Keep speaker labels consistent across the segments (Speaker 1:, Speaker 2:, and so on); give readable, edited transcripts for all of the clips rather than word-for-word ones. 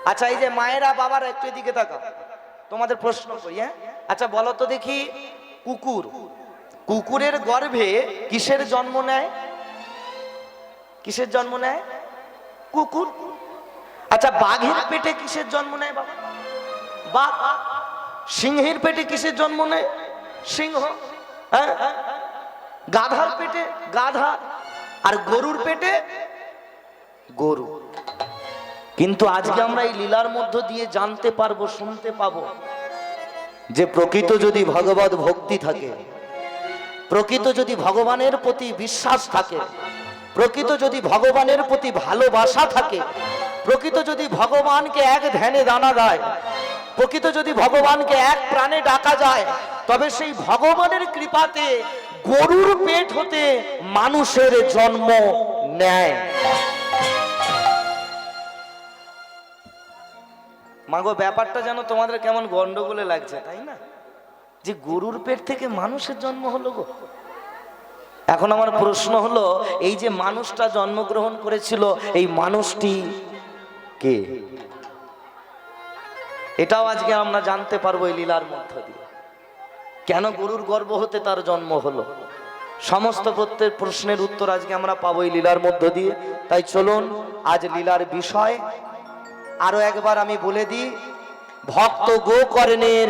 Speaker 1: আচ্ছা এই যে মায়েরা বাবারা একটু এদিকে তাকাও, তোমাদের প্রশ্ন করি। হ্যাঁ আচ্ছা বলো তো দেখি, কুকুরের গর্ভে কিসের জন্ম নেয়? কিসের জন্ম নেয়? কুকুর। আচ্ছা বাঘের পেটে কিসের জন্ম নেয় বাবা? বাঘ। সিংহের পেটে কিসের জন্ম নেয়? সিংহ। হ্যাঁ গাধার পেটে গাধা, আর গরুর পেটে গরু। কিন্তু আজকে আমরা এই লীলার মধ্য দিয়ে জানতে পারবো, শুনতে পাবো যে প্রকৃত যদি ভগবত ভক্তি থাকে, প্রকৃত যদি ভগবানের প্রতি বিশ্বাস থাকে, প্রকৃত যদি ভগবানের প্রতি ভালোবাসা থাকে, প্রকৃত যদি ভগবানকে এক ধ্যানে দানা যায়, প্রকৃত যদি ভগবানকে এক প্রাণে ডাকা যায়, তবে সেই ভগবানের কৃপাতে গরুর পেট হতে মানুষের জন্ম নেয়। মাগো ব্যাপারটা যেন তোমাদের কেমন গন্ডগোলে লাগছে, তাই না? যে গরুর পেট থেকে মানুষের জন্ম হলো গো। এখন আমার প্রশ্ন হলো, এই যে মানুষটা জন্মগ্রহণ করেছিল, এই মানুষটি কে? এটাও আজকে আমরা জানতে পারবো এই লীলার মধ্য দিয়ে। কেন গরুর গর্ভ হতে তার জন্ম হলো, সমস্ত প্রত্যেক প্রশ্নের উত্তর আজকে আমরা পাবো এই লীলার মধ্য দিয়ে। তাই চলুন আজ লীলার বিষয় আরো একবার আমি বলে দিই। ভক্ত গোকর্ণের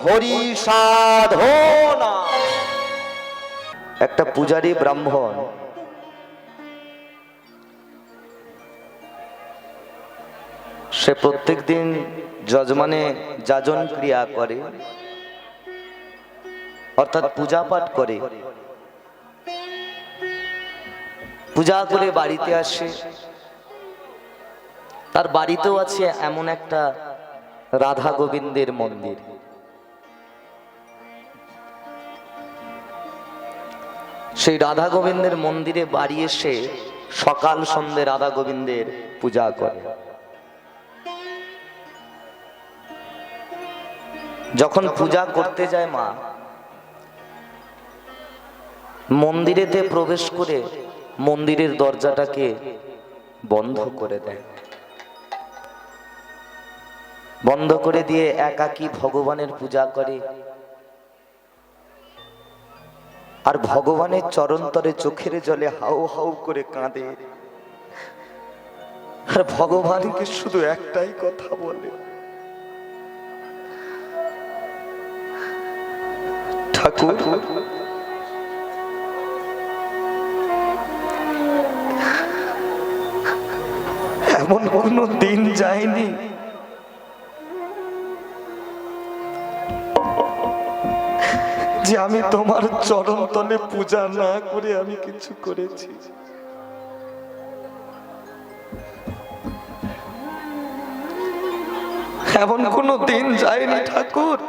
Speaker 1: হরি সাধনা। একটা পূজারী ব্রাহ্মণ সে প্রত্যেক দিন যজমানে যাজন ক্রিয়া করে, অর্থাৎ পূজা পাঠ করে, পূজা করে বাড়িতে আসে। তার বাড়িতেও আছে এমন একটা রাধা গোবিন্দের মন্দির। সেই রাধা গোবিন্দের মন্দিরে বাড়ি এসে সকাল সন্ধ্যে রাধা গোবিন্দের পূজা করে। যখন পূজা করতে যায় মা, মন্দিরেতে প্রবেশ করে মন্দিরের দরজাটাকে বন্ধ করে দেয়। বন্ধ করে দিয়ে একাকী ভগবানের পূজা করে, আর ভগবানের চরণতরে চোখের জলে হাউ হাউ করে কাঁদে, আর ভগবানকে শুধু একটাই কথা বলে, ঠাকুর এমন কোনো দিন যায়নি যে আমি তোমার চরণ তলে পূজা না করে আমি কিছু করেছি। এমন কোনো দিন যায়নি ঠাকুর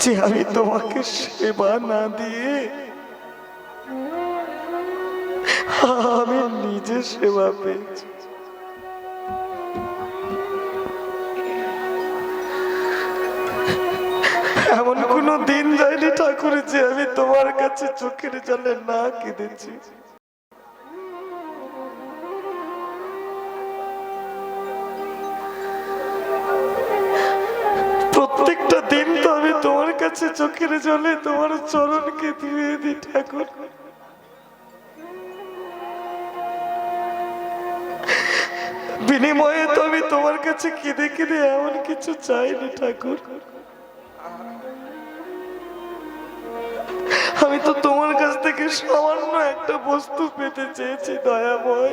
Speaker 1: যে আমি তোমাকে সেবা না দিয়ে আমি নিজে সেবা পেয়েছি। এমন কোনো দিন যায়নি ঠাকুর যে আমি তোমার কাছে চোখের জলে না কেঁদেছি। প্রত্যেকটা দিন তো আমি তোমার কাছে চোখের জলে তোমার চরণকে ধুয়ে দিই ঠাকুর। বিনিময়ে তো আমি তোমার কাছে কেঁদে কেঁদে এমন কিছু চাইনি ঠাকুর। আমি তো তোমার কাছ থেকে সামান্য একটা বস্তু পেতে চেয়েছি দয়াময়,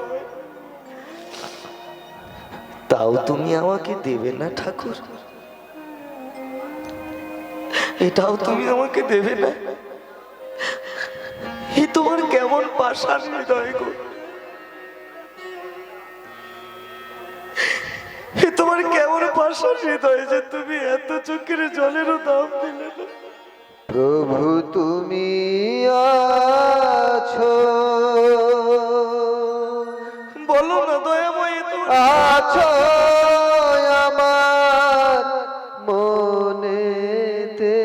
Speaker 1: তাও তুমি আমাকে দেবে না ঠাকুর? এটাও তুমি আমাকে দেবে না? এই তোমার কেমন পাষাণ হৃদয় গো, এ তোমার কেমন পাষাণ হৃদয় যে তুমি এত চোখের জলেরও দাম দিলে না।
Speaker 2: প্রভু তুমি আছো,
Speaker 1: বলো না দয়াময়
Speaker 2: আছো আমার মনেতে,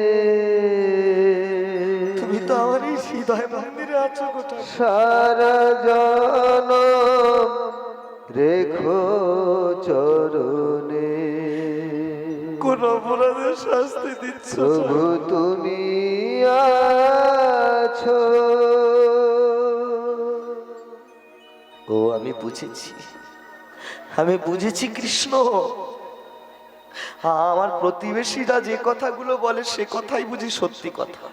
Speaker 1: তুমি তো আমার এই হৃদয় মন্দিরে আছো গোটা।
Speaker 2: সারা জনম রেখো চরণে।
Speaker 1: কোন অপরাধের শাস্তি দিচ্ছ
Speaker 2: প্রভু তুমি আছো।
Speaker 1: ও আমি বুঝেছি, আমি বুঝেছি কৃষ্ণ। আমার প্রতিবেশীরা যে কথাগুলো বলে সে কথাই বুঝি সত্যি কথা,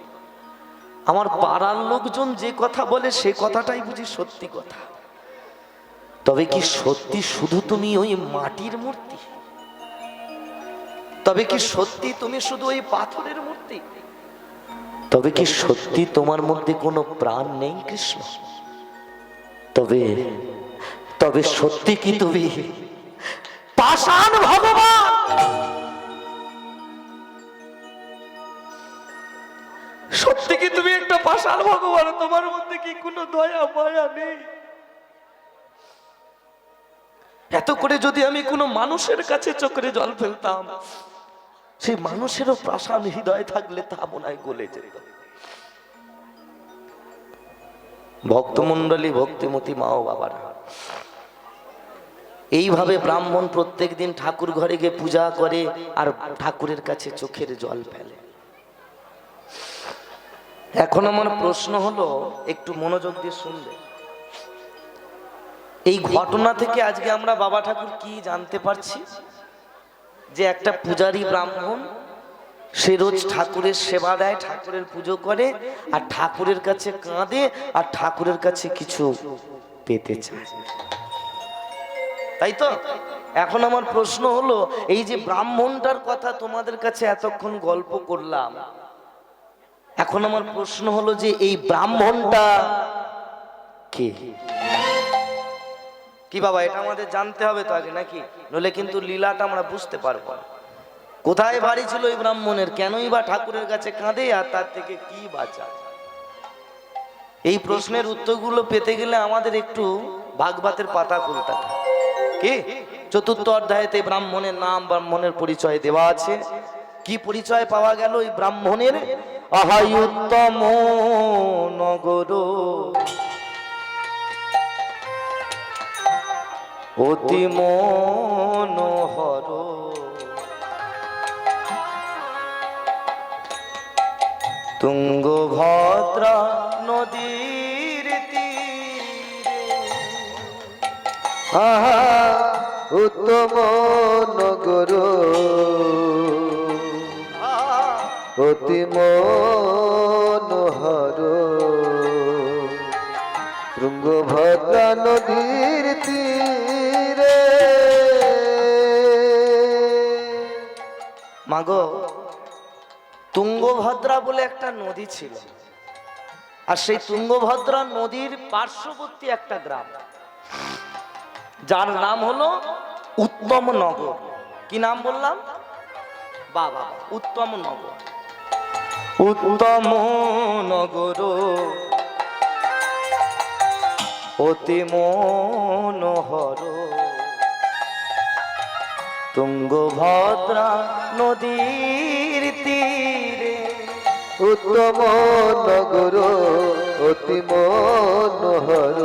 Speaker 1: আমার পাড়ার লোকজন যে কথা বলে সে কথাটাই বুঝি সত্যি কথা। তবে কি সত্যি শুধু তুমি ওই মাটির মূর্তি? তবে কি সত্যি তুমি শুধু ওই পাথরের মূর্তি? তবে কি সত্যি তোমার মধ্যে কোনো প্রাণ নেই কৃষ্ণ? তবে তবে সত্যি কি তুমি পাষাণ ভগবান? সত্যি কি তুমি একটা পাষাণ ভগবান? তোমার মধ্যে কি কোনো দয়া মায়া নেই? এত করে যদি আমি কোনো মানুষের কাছে চোখে জল ফেলতাম, সেই মানুষেরও পাষাণ হৃদয় থাকলে তা মনে হয় গলে যেত। ভক্তমন্ডলী, ভক্তিমতী মা ও বাবারা, এইভাবে ব্রাহ্মণ প্রত্যেক দিন ঠাকুর ঘরে গিয়ে পূজা করে আর ঠাকুরের কাছে চোখের জল ফেলে। এখন আমার প্রশ্ন হলো, একটু মনোযোগ দিয়ে শুনবে। এই ঘটনা থেকে আজকে আমরা বাবা ঠাকুর কি জানতে পারছি? যে একটা পূজারী ব্রাহ্মণ, সে রোজ ঠাকুরের সেবা দেয়, ঠাকুরের পুজো করে, আর ঠাকুরের কাছে কাঁদে, আর ঠাকুরের কাছে কিছু পেতে চায়, তাই তো? এখন আমার প্রশ্ন হলো, এই যে ব্রাহ্মণটার কথা তোমাদের কাছে এতক্ষণ গল্প করলাম, এখন আমার প্রশ্ন হলো যে এই ব্রাহ্মণটা কে? কি বাবা, এটা আমাদের জানতে হবে তো আগে, নাকি? নইলে কিন্তু লীলাটা আমরা বুঝতে পারবো না। কোথায় বাড়ি ছিল এই ব্রাহ্মণের, কেনই বা ঠাকুরের কাছে কাঁদে, আর তার থেকে কি বাঁচা? এই প্রশ্নের উত্তরগুলো পেতে গেলে আমাদের একটু ভাগবতের পাতা খুলতে হবে। কি চতুর্থ অধ্যায়েতে ব্রাহ্মণের নাম, ব্রাহ্মণের পরিচয় দেওয়া আছে। কি পরিচয় পাওয়া গেল এই ব্রাহ্মণের? আহায়ুত্তম নগর অতি মনোহর, তুঙ্গভদ্রা নদীর তীরে।
Speaker 2: আহা উত্তম নগর অতি মনোহর, তুঙ্গভদ্রা নদীর তীরে।
Speaker 1: মাগো, তুঙ্গভদ্রা বলে একটা নদী ছিল, আর সেই তুঙ্গভদ্রা নদীর পার্শ্ববর্তী একটা গ্রাম, যার নাম হলো উত্তম নগর। কি নাম বললাম বাবা? উত্তম নগর। উত্তম নগর অতি মনোহর, তুঙ্গভদ্রা নদীর তীরে।
Speaker 2: উত্তম নগর অতি মনোহর,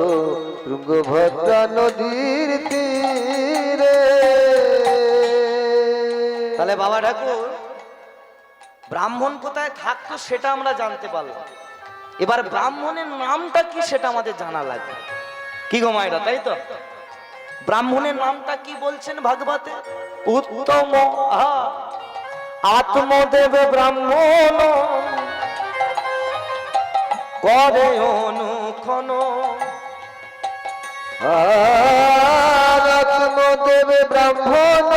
Speaker 2: তুঙ্গভদ্রা নদীর তীরে।
Speaker 1: তাহলে বাবা ঠাকুর ব্রাহ্মণ কোথায় থাকতো সেটা আমরা জানতে পারলাম। এবার ব্রাহ্মণের নামটা কি সেটা আমাদের জানা লাগবে। কি গো মায়েরা, তাই তো? ব্রাহ্মণের নামটা কি বলছেন ভাগবতে? উত্তম আত্মদেব ব্রাহ্মণ করে অনুক্ষণ।
Speaker 2: আত্মদেব ব্রাহ্মণ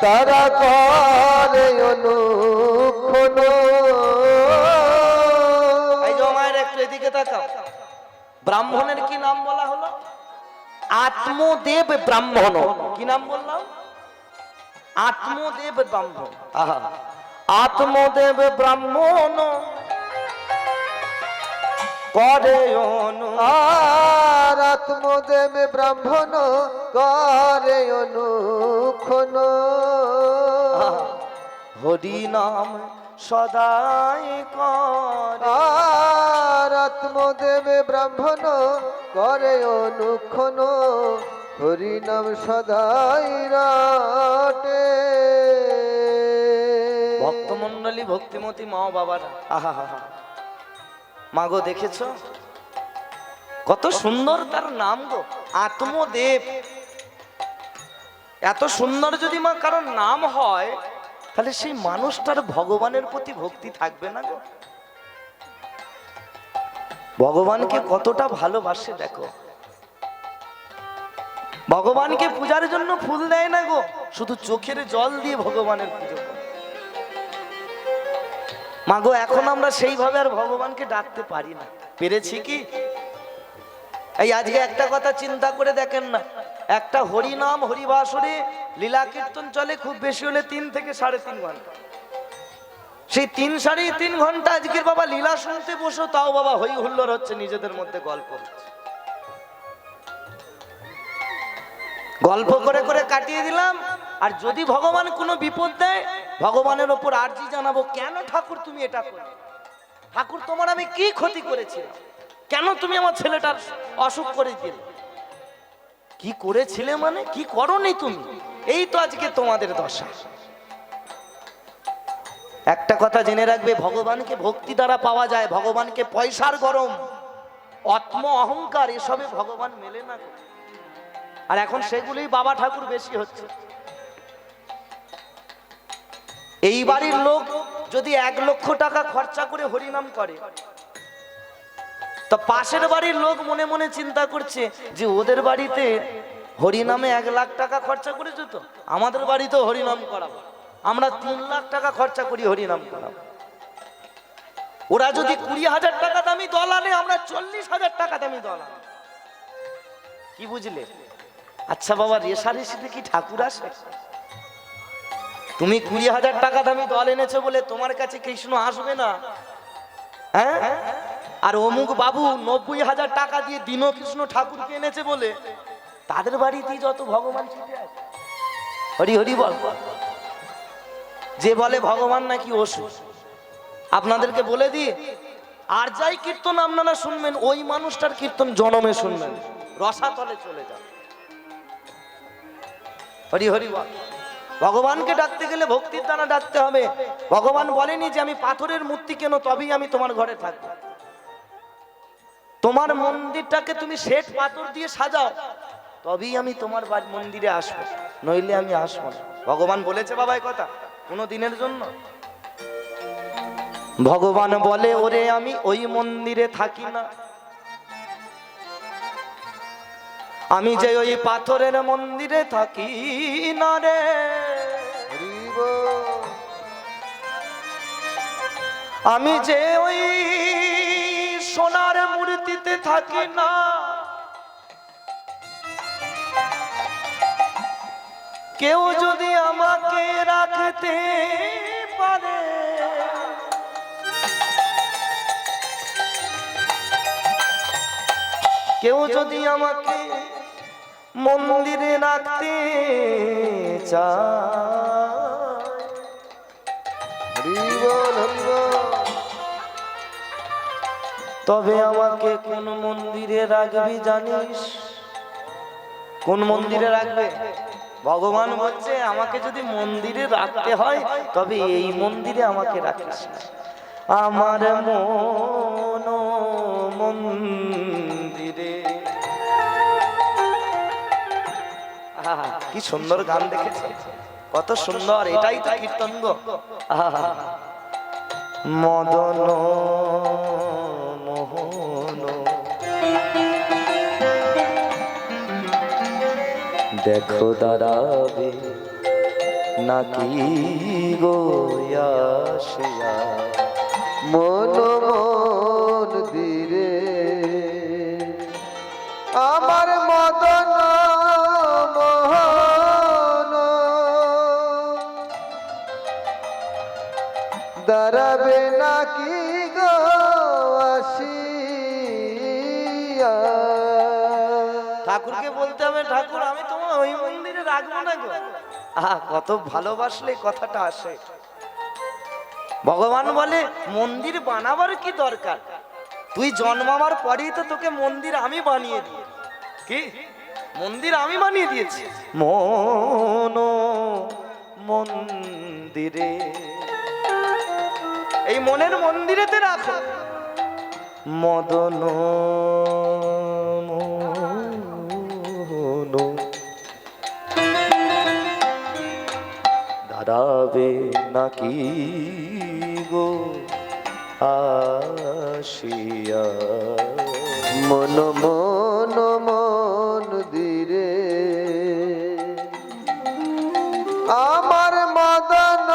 Speaker 2: তারা করে অনুক্ষণ।
Speaker 1: এই যে মায়ের একটু এদিকে তাকাও। ব্রাহ্মণের কি নাম বলা হলো? আত্মদেব ব্রাহ্মণ। কি নাম বললাম? আত্মদেব ব্রাহ্মণ। আহা, আত্মদেব ব্রাহ্মণ করে অনু।
Speaker 2: আর আত্মদেব ব্রাহ্মণ করে অনুক্ষণ।
Speaker 1: হরি নাম সদাই করে।
Speaker 2: আর আত্মদেব ব্রাহ্মণ করে অনুক্ষণ। হরি নাম সদাই রাটে।
Speaker 1: ভক্তমণ্ডলী, ভক্তিমতী মা ও বাবারা, আহা হা হা, মাগো দেখেছো কত সুন্দর তার নাম গো, আত্মদেব। এত সুন্দর যদি মা কারোর নাম হয়, তাহলে সেই মানুষটার ভগবানের প্রতি ভক্তি থাকবে না গো? ভগবানকে কতটা ভালোবাসে দেখো। ভগবানকে পূজার জন্য ফুল দেয় না গো, শুধু চোখের জল দিয়ে ভগবানের পুজো করে। মাগো এখন আমরা সেইভাবে আর ভগবানকে ডাকতে পারি না, পেরেছি কি? এই আজকে একটা কথা চিন্তা করে দেখেন না, একটা হরিনাম হরিবাসরে লীলা কীর্তন চলে খুব বেশি হলে 3 থেকে 3.5 ঘন্টা। সেই 3-3.5 ঘন্টা আজকের বাবা লীলা শুনতে বসো, তাও বাবা হই হুল্লোড় হচ্ছে, নিজেদের মধ্যে গল্প হচ্ছে। গল্প করে করে কাটিয়ে দিলাম। আর যদি ভগবান কোনো বিপদ দেয়, ভগবানের ওপর আরজি জানাবো, কেন ঠাকুর তুমি এটা করলে? ঠাকুর তোমার আমি কি ক্ষতি করেছিলাম? কেন তুমি আমার ছেলেটার অসুখ করে দিলে? কি করেছিলে মানে কি করনি তুমি? এই তো আজকে তোমাদের দশা। একটা কথা জেনে রাখবে, ভগবানকে ভক্তি দ্বারা পাওয়া যায়। ভগবানকে পয়সার গরম, আত্ম অহংকার, এসবে ভগবান মেলে না। আর এখন সেগুলোই বাবা ঠাকুর বেশি হচ্ছে। এই বাড়ির লোক যদি 1 লক্ষ টাকা খরচা করে হরিনাম করে, তো পাশের বাড়ির লোক মনে মনে চিন্তা করছে যে ওদের বাড়িতে হরিনামে 1 লাখ টাকা খরচা করেছে, তো আমাদের বাড়িতেও হরিনাম করাবো, আমরা 3 লাখ টাকা খরচা করি হরিনাম করাবো। ওরা যদি 20,000 টাকা দামি দল আনে, আমরা 40,000 টাকা দামি দল আনি। কি বুঝলে? আচ্ছা বাবা, রেশারেশিতে কি ঠাকুর আসে? তুমি 20,000 টাকা দামি দল এনেছো বলে তোমার কাছে কৃষ্ণ আসবে না? হ্যাঁ? আর অমুক বাবু 90,000 টাকা দিয়ে দীনকৃষ্ণ ঠাকুরকে এনেছে বলে তাদের বাড়িতেই যত ভগবান ছুটে আছে। হরি হরি বল। যে বলে ভগবান নাকি অসুর, আপনাদেরকে বলে দিই, আর যাই কীর্তন আপনারা শুনবেন, ওই মানুষটার কীর্তন জনমে শুনবেন, রসাতলে চলে যাবে। হরি হরি বল। ভগবানকে ডাকতে গেলে ভক্তির দ্বারা ডাকতে হবে। ভগবান বলেনি যে আমি পাথরের মূর্তি কেন, তবেই আমি তোমার ঘরে থাকবো। তোমার মন্দিরটাকে তুমি শ্বেত পাথর দিয়ে সাজাও, তবেই আমি তোমার মন্দিরে আসবো, নইলে আমি আসবো না। ভগবান বলেছে বাবা এই কথা কোনো দিনের জন্য? ভগবান বলে, ওরে আমি ওই মন্দিরে থাকি না, আমি যে ওই পাথরের মন্দিরে থাকি না রে। আমি যে ওই সোনার মূর্তিতে থাকি না, কেউ যদি আমাকে রাখতে পারে, কেউ যদি আমাকে মন্দিরে রাখতে চায়, তবে আমাকে কোন মন্দিরে রাখবি জানিস? কোন মন্দিরে রাখবে? ভগবান বলছে আমাকে যদি মন্দিরে রাখতে হয়, তবে এই মন্দিরে আমাকে রাখিস। আমার মন মন্দিরে। কি সুন্দর গান দেখেছে, কত সুন্দর, এটাই তো কীর্তন গো। মদন মোহন দেখো দাঁড়াবে নাকি গো আসিয়া,
Speaker 2: মন মন্দিরে আমার মদন মোহন দাঁড়াবে নাকি গো আসিয়া।
Speaker 1: ঠাকুরকে বলতে হবে, ঠাকুর আমি তোমার ওই মন্দিরে রাখবো না গো। কত ভালোবাসলে কথাটা আসে। ভগবান বলে মন্দির বানাবার কি দরকার, তুই জন্মাবার পরেই তো তোকে মন্দির আমি বানিয়ে দিই। কি মন্দির আমি বানিয়ে দিয়েছি। মন মন্দিরে, এই মনের মন্দিরেতে রাখো মদন মোহন। দাঁড়াবে নাকি গো আসিয়া,
Speaker 2: মন মন মন দিরে আমার মদন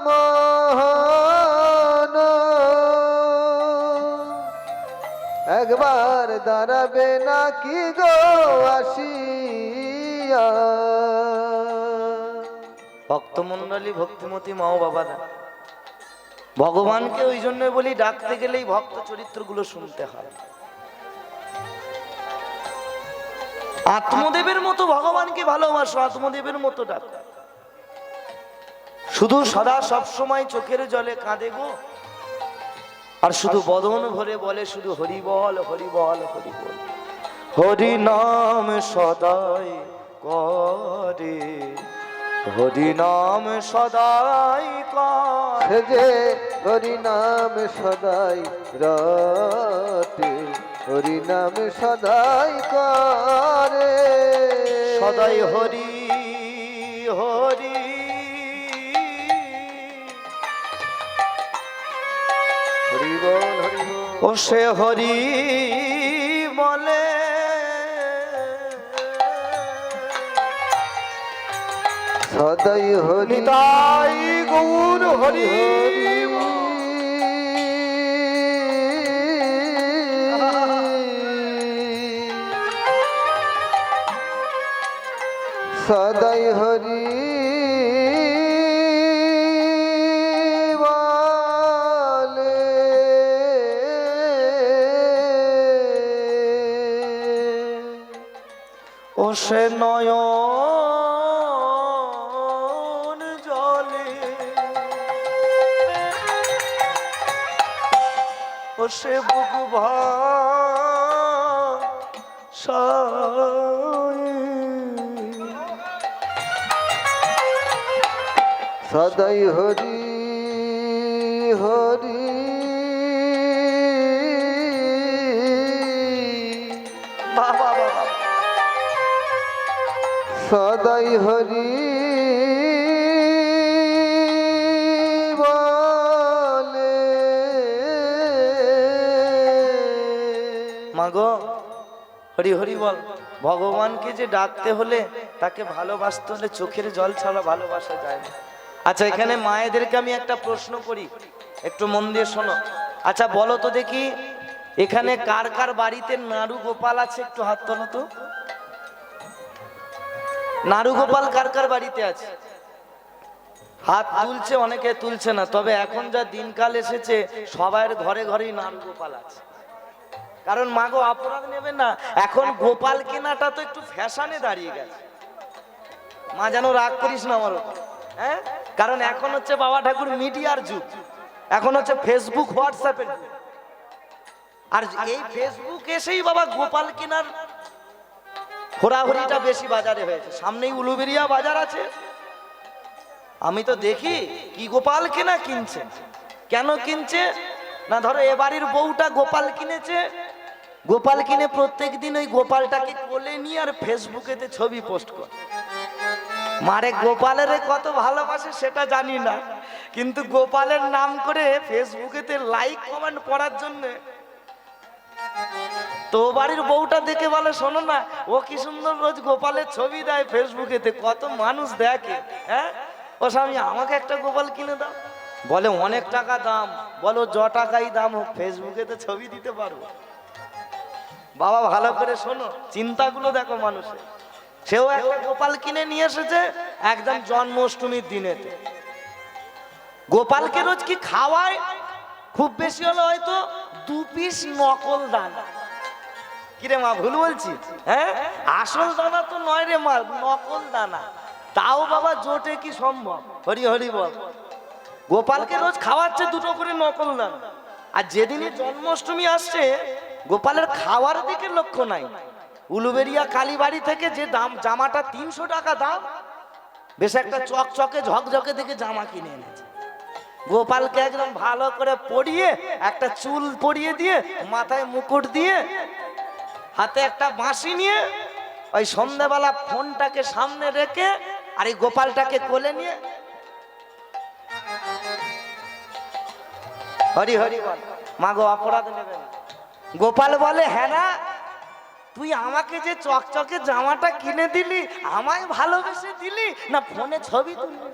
Speaker 2: মোহন। একবার দাঁড়াবে নাকি গো আসিয়া।
Speaker 1: ভক্তমন্ডলী, ভক্তিমতী মা ও বাবারা, ভগবানকে ওই জন্য বলি ডাকতে গেলেই ভক্ত চরিত্রগুলো শুনতে হয়। আত্মদেবের মতো ভগবানকে ভালোবাসো, আত্মদেবের মতো ডাক। শুধু সদা সব সময় চোখের জলে কাঁদে গো, আর শুধু বদন ভরে বলে শুধু হরি বল হরি বল হরি বল। হরি নাম সদাই করে, হরি নাম সদাই করে,
Speaker 2: সে যে হরি নাম সদাই রটে, হরি নাম সদাই করে।
Speaker 1: সদাই হরি হরি
Speaker 2: হরি বল হরি বল।
Speaker 1: ও সে হরি বলে
Speaker 2: সদাই হরি
Speaker 1: নিতাই গৌর হরি
Speaker 2: সদাই হরি বলে।
Speaker 1: ও সে নয়ন জলে, ও সে বুক ভাষায়,
Speaker 2: সদাই হরি হরি
Speaker 1: বাবা বাবা,
Speaker 2: সদাই হরি বলে।
Speaker 1: মাগো হরি হরি বল। ভগবানকে যে ডাকতে হলে, তাকে ভালোবাসতে হলে চোখের জল ছাড়া ভালোবাসা যায় না। আচ্ছা, এখানে মায়েদেরকে আমি একটা প্রশ্ন করি, একটু মন দিয়ে শোনো। আচ্ছা বলো তো দেখি, এখানে কার কার বাড়িতে নাড়ু গোপাল আছে? একটু হাত তোলো তো। নাড়ু গোপাল কার কার বাড়িতে আছে? হাত তুলছে, অনেকে তুলছে না। তবে এখন যা দিনকাল এসেছে, সবার ঘরে ঘরেই নাড়ু গোপাল আছে। কারণ মাগো অপরাধ নেবেন না, এখন গোপাল কেনাটা তো একটু ফ্যাশনে দাঁড়িয়ে গেছে। মা যেন রাগ করিস না আমার উপর, হ্যাঁ? কারণ এখন হচ্ছে বাবা ঠাকুর মিডিয়ার যুগ, এখন হচ্ছে ফেসবুক হোয়াটসঅ্যাপের যুগ। আর এই ফেসবুক এসেই বাবা গোপাল কেনার হোরাহরিটা বেশি বাজারে হয়েছে। সামনেই উলুবেরিয়া বাজার আছে, আমি তো দেখি কি গোপাল কেনা কিনছে। কেন কিনছে না, ধরো এ বাড়ির বউটা গোপাল কিনেছে, গোপাল কিনে প্রত্যেক দিন ওই গোপালটাকে কোলে নিয়ে আর ফেসবুকেতে ছবি পোস্ট করে। মারে গোপালের কত ভালোবাসে সেটা জানি না, কিন্তু গোপালের নাম করে ফেসবুকেতে লাইক কমেন্ট করার জন্য তো বাড়ির বউটা দেখে বলে, শোনো না, ও কি সুন্দর রোজ গোপালের ছবি দেয় ফেসবুকেতে, কত মানুষ দেখে। হ্যাঁ, ও স্বামী আমাকে একটা গোপাল কিনে দাও। বলে অনেক টাকা দাম। বলো য টাকাই দাম হোক, ফেসবুকেতে ছবি দিতে পারবো। বাবা ভালো করে শোনো, চিন্তাগুলো দেখো মানুষের। সেও একটা গোপাল কিনে নিয়ে এসেছে একদম জন্মাষ্টমীর দিনেতে। গোপালকে রোজ কি খাওয়ায়? খুব বেশি হলো হয়তো 2 পিস নকল দানা। কিরে মা ভুল বলছি? হ্যাঁ, আসল দানা তো নয় রে মা, নকল দানা। তাও বাবা জোটে কি সম্ভব? হরি হরি বল। গোপালকে রোজ খাওয়াচ্ছে 2টো করে নকল দানা। আর যেদিনই জন্মাষ্টমী আসছে, গোপালের খাওয়ার দিকে লক্ষ্য নাই, উলুবেরিয়া কালীবাড়ি থেকে যে দাম জামাটা 300 টাকা দাম, বেশ একটা চকচকে ঝকঝকে থেকে জামা কিনে এনেছে। গোপালকে একদম ভালো করে পরিয়ে, একটা চুল পরিয়ে দিয়ে, মাথায় মুকুট দিয়ে, হাতে একটা বাঁশি নিয়ে, ওই সন্ধ্যাবেলা ফোনটাকে সামনে রেখে আর এই গোপালটাকে কোলে নিয়ে হরি হরি বল, মা গো অপরাধ নেবে না। গোপাল বলে, হ্যাঁ না, তুই আমাকে যে চকচকে জামাটা কিনে দিলি, আমায় ভালোবেসে দিলি না ফোনে ছবি তুললি?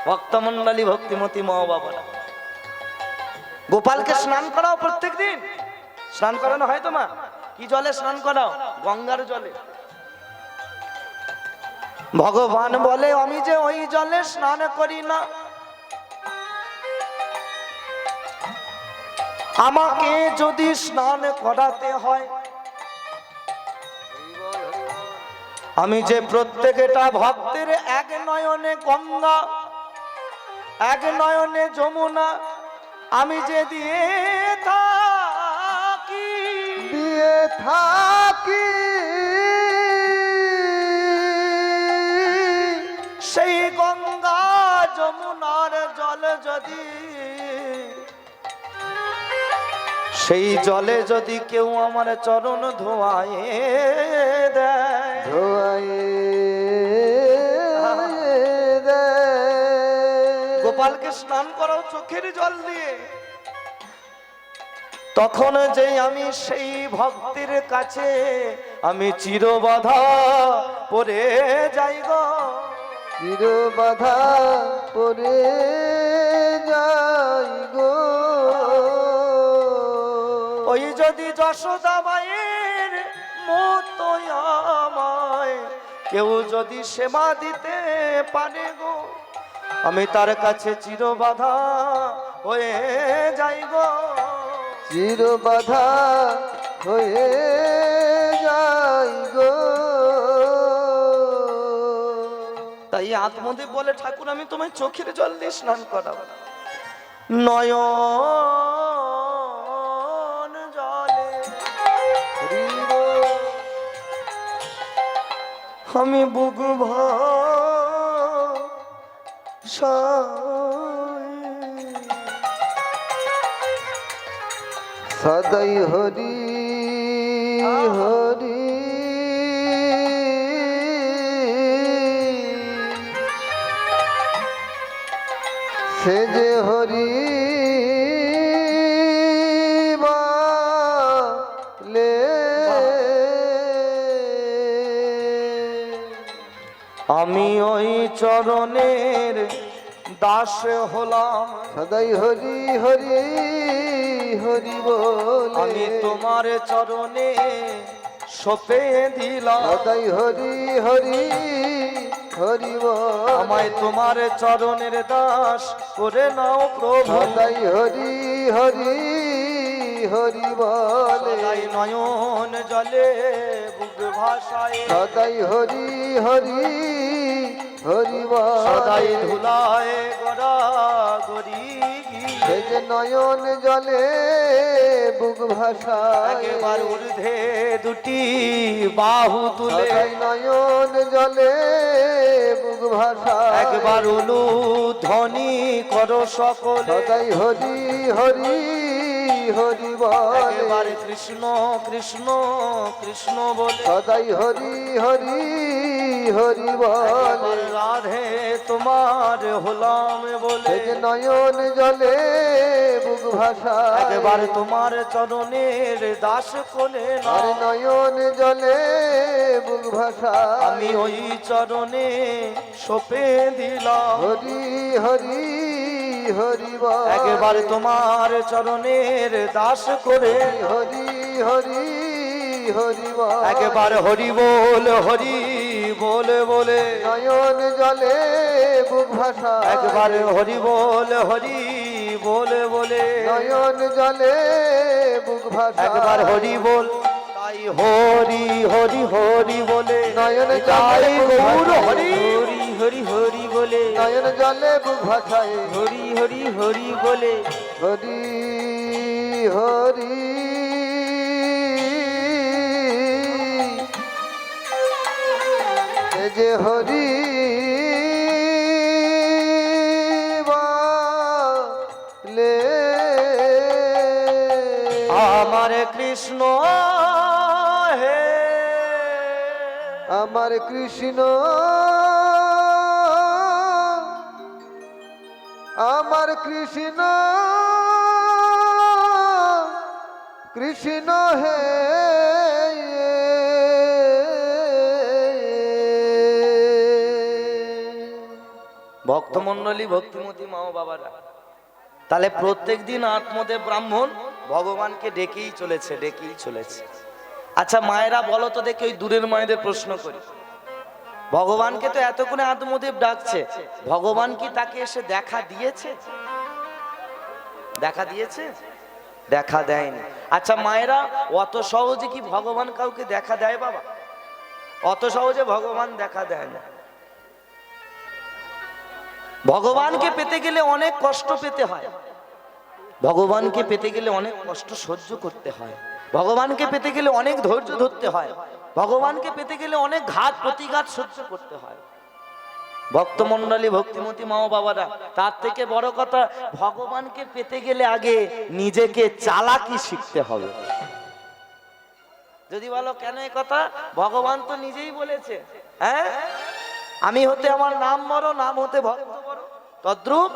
Speaker 1: ভক্তমন্ডলী, ভক্তিমতী মা বাবারা, গোপালকে স্নান করাও প্রত্যেকদিন। স্নান করানো হয় তো মা? কি জলে স্নান করাও? গঙ্গার জলে। ভগবান বলে, আমি যে ওই জলে স্নান করি না, আমাকে যদি স্নান করাতে হয়, আমি যে প্রত্যেকটা ভক্তের এক নয়নে গঙ্গা, এক নয়নে যমুনা আমি যে দিয়ে থাকি,
Speaker 2: দিয়ে থাকি,
Speaker 1: সেই গঙ্গা যমুনার জল যদি, সেই জলে যদি কেউ আমার চরণ ধোয়ায়ে দেয়,
Speaker 2: ধোয়ায়ে
Speaker 1: গোপালকে স্নান করাও চোখের জল দিয়ে, তখন যে আমি সেই ভক্তের কাছে আমি চিরবাধা পড়ে যাই গো,
Speaker 2: চিরবাধা পড়ে যাই গো।
Speaker 1: ওই যদি যশোদা মায়ের মতো আমায় কেউ যদি সেবা দিতে পারে গো, আমি তার কাছে চিরবাধা হয়ে যাই গো,
Speaker 2: চিরবাধা হয়ে যাই গো।
Speaker 1: তাই আত্মদেব বলে, ঠাকুর আমি তোমায় চোখের জল দিয়ে স্নান করাবো, নয়ন জলে আমি বুক
Speaker 2: সদাই হরি হরি, সে যে হরি বলে,
Speaker 1: আমি ওই চরণের দাস হলাম,
Speaker 2: সদাই হরি হরি হরি বলে,
Speaker 1: আমি তোমার চরণে সপে দিলাম,
Speaker 2: সদাই হরি হরি হরি বলে,
Speaker 1: আমায় তোমার চরণের দাস করে নাও প্রভু,
Speaker 2: সদাই হরি হরি হরি বলে,
Speaker 1: সদাই নয়ন জলে বুক ভাষায়,
Speaker 2: সদাই হরি হরি হরি বলে,
Speaker 1: সদাই ধুলায় গড়া গড়ি,
Speaker 2: সে যে নয়ন জলে বুক ভাষায়,
Speaker 1: একবার ঊর্ধ্বে দুটি বাহু তুলে,
Speaker 2: সদাই নয়ন জলে বুক ভাষায়,
Speaker 1: একবার উলু ধ্বনি করো সকলে,
Speaker 2: সদাই হরি হরি হরি বলে,
Speaker 1: একবার কৃষ্ণ কৃষ্ণ কৃষ্ণ বলে,
Speaker 2: সদাই হরি হরি হরি বলে,
Speaker 1: একবার রাধে তোমার হলাম বলে,
Speaker 2: সে যে নয়ন জলে বুক ভাষায়,
Speaker 1: একবার তোমার চরণের দাস কোলে না,
Speaker 2: আর নয়ন জলে বুক ভাষায়,
Speaker 1: আমি ওই চরণে সপে দিলাম,
Speaker 2: হরি হরি হরি বল,
Speaker 1: একবার তোমার চরণের দাস করে,
Speaker 2: হরি হরি হরি বল,
Speaker 1: একবার হরি বল হরি বলে বলে,
Speaker 2: নয়ন জলে বুক ভাষায়,
Speaker 1: একবার হরি বল হরি বলে বলে,
Speaker 2: নয়ন জলে বুক ভাষায়,
Speaker 1: একবার হরি বল, তাই হরি হরি হরি বলে,
Speaker 2: নয়ন
Speaker 1: তাই
Speaker 2: জলে বুক
Speaker 1: গৌর
Speaker 2: ভাষায়,
Speaker 1: হরি হরি হরি বলে,
Speaker 2: নয়ন জলে বুক ভাষায়,
Speaker 1: হরি হরি হরি বলে,
Speaker 2: হরি হরি যে হরি বলে
Speaker 1: আমার কৃষ্ণ হে,
Speaker 2: আমার কৃষ্ণ, আমার কৃষ্ণ, কৃষ্ণ হে।
Speaker 1: ভক্তমন্ডলী, ভক্তিমতী মা ও বাবারা, তাহলে প্রত্যেক দিন আত্মদেব ব্রাহ্মণ ভগবানকে ডেকেই চলেছে, ডেকেই চলেছে। আচ্ছা মায়েরা বলো তো দেখি, ওই দূরের মায়েদের প্রশ্ন করি, ভগবানকে তো এতক্ষণে আত্মদেব ডাকছে, ভগবান কি তাকে এসে দেখা দিয়েছে? দেখা দিয়েছে? দেখা দেয়নি। আচ্ছা মায়েরা, অত সহজে কি ভগবান কাউকে দেখা দেয় বাবা? অত সহজে ভগবান দেখা দেয় না। ভগবানকে পেতে গেলে অনেক কষ্ট পেতে হয়, ভগবানকে পেতে গেলে অনেক কষ্ট সহ্য করতে হয়, ভগবানকে পেতে গেলে অনেক ধৈর্য ধরতে হয়, ভগবানকে পেতে গেলে অনেক ঘাত প্রতিঘাত সহ্য করতে হয়। ভক্তমন্ডলী, ভক্তিমতী মা ও বাবারা, তার থেকে বড় কথা, ভগবানকে পেতে গেলে আগে নিজেকে চালাকি শিখতে হবে। যদি বলো কেন এই কথা, ভগবান তো নিজেই বলেছে, হ্যাঁ, আমি হতে আমার নাম বড়, নাম হতে ভক্ত বড়। তদ্রূপ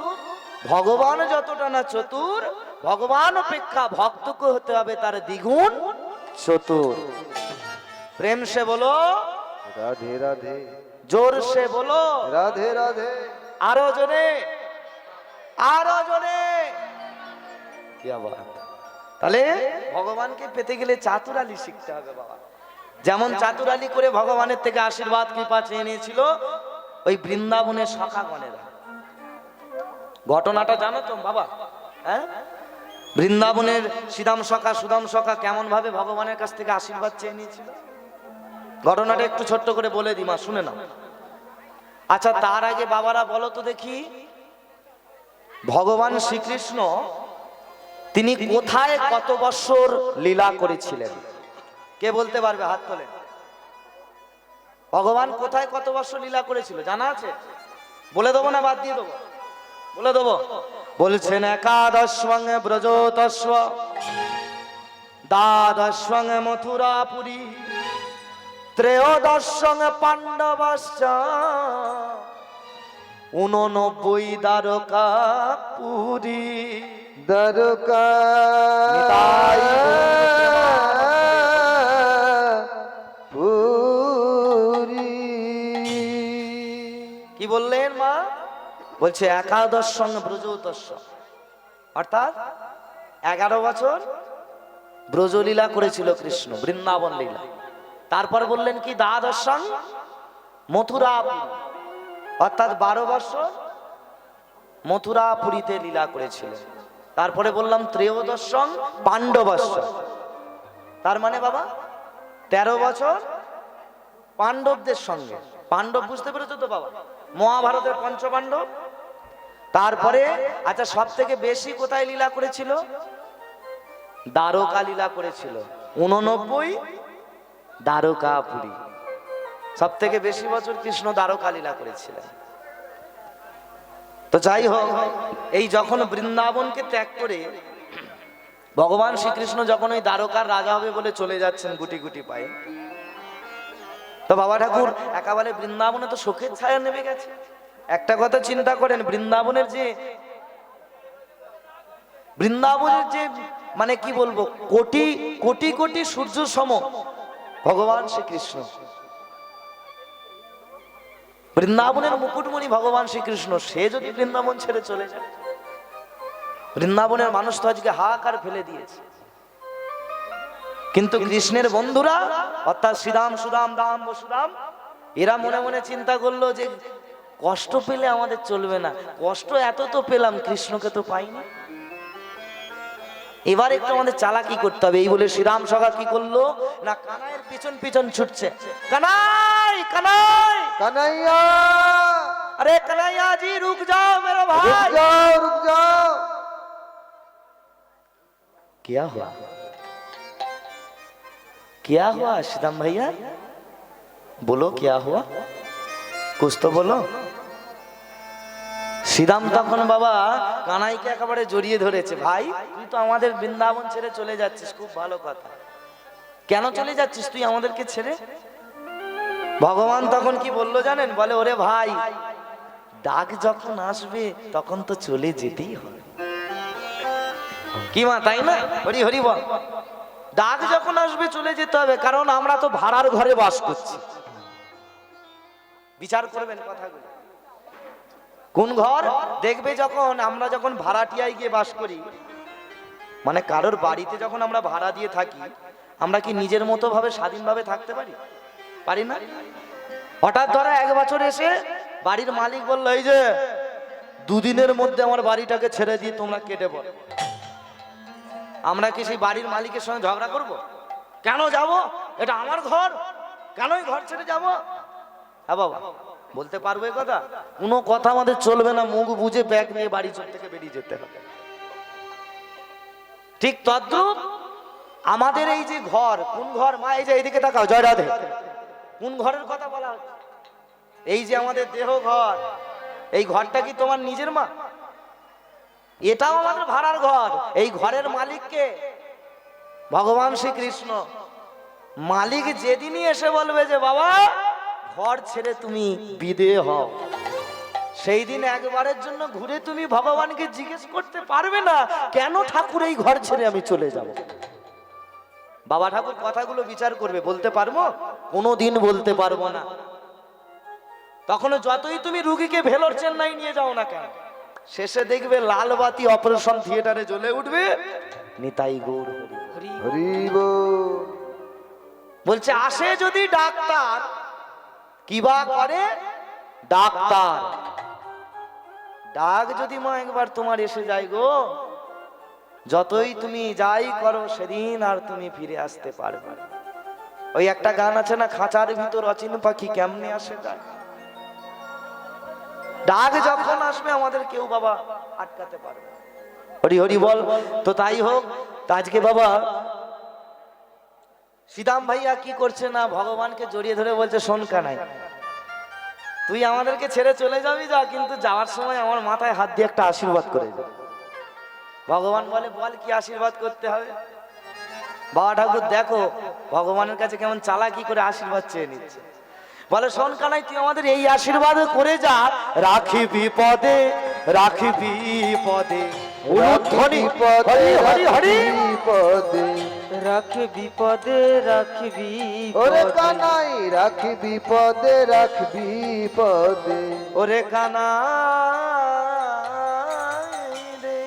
Speaker 1: ভগবান যতটা না চতুর, ভগবান অপেক্ষা ভক্তকে হতে হবে তার দ্বিগুণ চতুর। প্রেম সে বলো
Speaker 2: রাধে রাধে,
Speaker 1: জোর সে বলো
Speaker 2: রাধে রাধে,
Speaker 1: আরো জোরে, আরো জোরে। কি আবার? তাহলে ভগবানকে পেতে গেলে চাতুরালি শিখতে হবে বাবা। যেমন চাতুরালি করে ভগবানের থেকে আশীর্বাদ কৃপা চেয়ে নিয়েছিল ওই বৃন্দাবনের সখাগণেরা। ঘটনাটা জানো তো বাবা? হ্যাঁ, বৃন্দাবনের শ্রীদাম সখা, সুদাম সখা কেমন ভাবে ভগবানের কাছ থেকে আশীর্বাদ চেয়ে নিয়েছিল, ঘটনাটা একটু ছোট্ট করে বলে দিই মা, শুনে নাও। আচ্ছা তার আগে বাবারা বলো তো দেখি, ভগবান শ্রীকৃষ্ণ তিনি কোথায় কত বছর লীলা করেছিলেন? কে বলতে পারবে? হাত তোলে। ভগবান কোথায় কত বছর লীলা করেছিল জানা আছে? বলে দেবো না বাদ দিয়ে দেবো? বলে দেবো। বলছেন একাদশং ব্রজতস্ব, দ্বাদশং মথুরাপুরী, ত্রয়োদশং পাণ্ডবশ্চ, 89 দ্বারকাপুরী।
Speaker 2: দ্বারকা পুরী।
Speaker 1: কি বললেন মা? বলছে একাদশং ব্রজতস্য, অর্থাৎ 11 বছর ব্রজলীলা করেছিল কৃষ্ণ, বৃন্দাবন লীলা। তারপর বললেন কি দ্বাদশং মথুরাপুরী, অর্থাৎ 12 বছর মথুরাপুরীতে লীলা করেছিলেন। তারপরে বললাম ত্রয়োদশং পাণ্ডবস্য, তার মানে বাবা 13 বছর পাণ্ডবদের সঙ্গে। পাণ্ডব বুঝতে পেরেছো তো বাবা? মহাভারতের পঞ্চপাণ্ডব। তারপরে আচ্ছা সব থেকে বেশি কোথায় লীলা করেছিল? দ্বারকা লীলা করেছিল, 89 দ্বারকাপুরী। সব থেকে বেশি বছর কৃষ্ণ দ্বারকা লীলা করেছিলেন। তো যাই হোক, এই যখন বৃন্দাবনকে ত্যাগ করে ভগবান শ্রীকৃষ্ণ যখন ওই দ্বারকার রাজা হবে বলে চলে যাচ্ছেন গুটি গুটি পায়ে, তো বাবা ঠাকুর একেবারে বৃন্দাবনে তো শোকের ছায়া নেমে গেছে। একটা কথা চিন্তা করেন, বৃন্দাবনের যে মানে কি বলবো, কোটি কোটি কোটি সূর্য সম ভগবান শ্রীকৃষ্ণ, বৃন্দাবনের মুকুটমণি ভগবান শ্রীকৃষ্ণ, সে যদি বৃন্দাবন ছেড়ে চলে যায়, বৃন্দাবনের মানুষ তো আজকে হাহাকার ফেলে দিয়েছে। কিন্তু কৃষ্ণের বন্ধুরা অর্থাৎ শ্রীরাম, সুদাম, দাম, বসুরাম, এরা মনে মনে চিন্তা করলো যে কষ্ট পেলে আমাদের চলবে না, কষ্ট এত তো পেলাম, কৃষ্ণকে তো পাইনি, এবার একটু আমাদের চালাকি করতে হবে। এই বলে শ্রীরাম সখা কি করলো না, কানাইয়ের পিছন পিছন ছুটছে। কানাই, কানাই,
Speaker 2: কানাইয়া,
Speaker 1: अरे कन्हैया जी रुक जाओ मेरा भाई,
Speaker 2: रुक जाओ, रुक जाओ।
Speaker 1: क्या हुआ? क्या हुआ श्रीराम भैया? बोलो क्या हुआ? कुछ तो बोलो। শ্রীরাম তখন বাবা কানাইকে একেবারে জড়িয়ে ধরেছে। ভাই তুই তো আমাদের বৃন্দাবন ছেড়ে চলে যাচ্ছিস, খুব ভালো কথা। কেন চলে যাচ্ছিস তুই আমাদেরকে ছেড়ে? ভগবান তখন কি বললো জানেন? বলে ওরে ভাই, ডাক যখন আসবে তখন তো চলে যেতেই হবে। কি মা, তাই না? হরি হরি বল। ডাক যখন আসবে চলে যেতে হবে, কারণ আমরা তো ভাড়ার ঘরে বাস করছি। বিচার করবেন কথাগুলো। কোন ঘর? দেখবে যখন আমরা যখন ভাড়াটিয়ায় গিয়ে বাস করি, মানে কারোর বাড়িতে যখন আমরা ভাড়া দিয়ে থাকি, আমরা কি নিজের মতো ভাবে স্বাধীনভাবে থাকতে পারি? পারি না। হঠাৎ ধরো 1 বছর এসে বাড়ির মালিক বললো, এই যে 2 দিনের মধ্যে আমার বাড়িটাকে ছেড়ে দিয়ে তোমরা কেটে পড়ো। আমরা কি সেই বাড়ির মালিকের সঙ্গে ঝগড়া করব? কেন যাব? এটা আমার ঘর, কেনই ঘর ছেড়ে যাব? হ্যাঁ বাবা, বলতে পারবো এই কথা? কোনো কথা আমাদের চলবে না, মুখ বুঝে ব্যাগ নিয়ে বাড়ি থেকে বেরিয়ে যেতে হবে। ঠিক তদ্রূপ আমাদের এই যে ঘর, কোন ঘর মা? এই যে এইদিকে তাকাও, জয় রাধে। কোন ঘরের কথা বলা হচ্ছে? এই যে আমাদের দেহ ঘর, এই ঘরটা কি তোমার নিজের মা? এটাও আমাদের ভাড়ার ঘর। এই ঘরের মালিককে ভগবান শ্রীকৃষ্ণ। মালিক যেদিনই এসে বলবে যে বাবা ঘর ছেড়ে তুমি বিদেয় হও, সেই দিন একবারের জন্য ঘুরে তুমি ভগবানকে জিজ্ঞেস করতে পারবে না, কেন ঠাকুর এই ঘর ছেড়ে আমি চলে যাব? বাবা ঠাকুর কথাগুলো বিচার করবে। বলতে পারবো? কোনোদিন বলতে পারবো না। তখন যতই তুমি রুগীকে ভেলোর চেন্নাই নিয়ে যাও না কেন, শেষে দেখবে লাল বাতি অপারেশন থিয়েটারে জ্বলে উঠবে, নিতাই গৌর হরি হরি
Speaker 2: হরিব।
Speaker 1: বলছে। আসে যদি ডাক্তার, কিবা করে ডাক্তার। ডাক যদি মা একবার তোমার এসে যায় গো, যতই তুমি যাই করো সেদিন আর তুমি ফিরে আসতে পারবে না। ওই একটা গান আছে না, খাঁচার ভিতর অচিন পাখি কেমনে আসে যায়। ডাক যখন আসবে আমাদের কেউ বাবা আটকাতে পারবে না। হরি হরি বল। তো তাই হোক, আজকে বাবা শ্রীরাম ভাইয়া কি করছে না, ভগবানকে জড়িয়ে ধরে বলছে, শোন কানাই, তুই আমাদেরকে ছেড়ে চলে যাবি যা, কিন্তু যাওয়ার সময় আমার মাথায় হাত দিয়ে একটা আশীর্বাদ করে যা। ভগবান বলে, বল কি আশীর্বাদ করতে হবে? বাবা ঠাকুর দেখো ভগবানের কাছে কেমন চালাকি করে আশীর্বাদ চেয়ে নিচ্ছে। বলে, শোন কানাই, তুই আমাদের এই আশীর্বাদ করে যা, রাখি বিপদে রাখি বিপদে,
Speaker 2: রাখি বিপদে রাখি বিপদে,
Speaker 3: রাখি বিপদে রাখি
Speaker 2: ওরে
Speaker 3: বিপদে,
Speaker 2: কানাই রাখি বিপদে রাখি বিপদে,
Speaker 1: ওরে কানাই রে।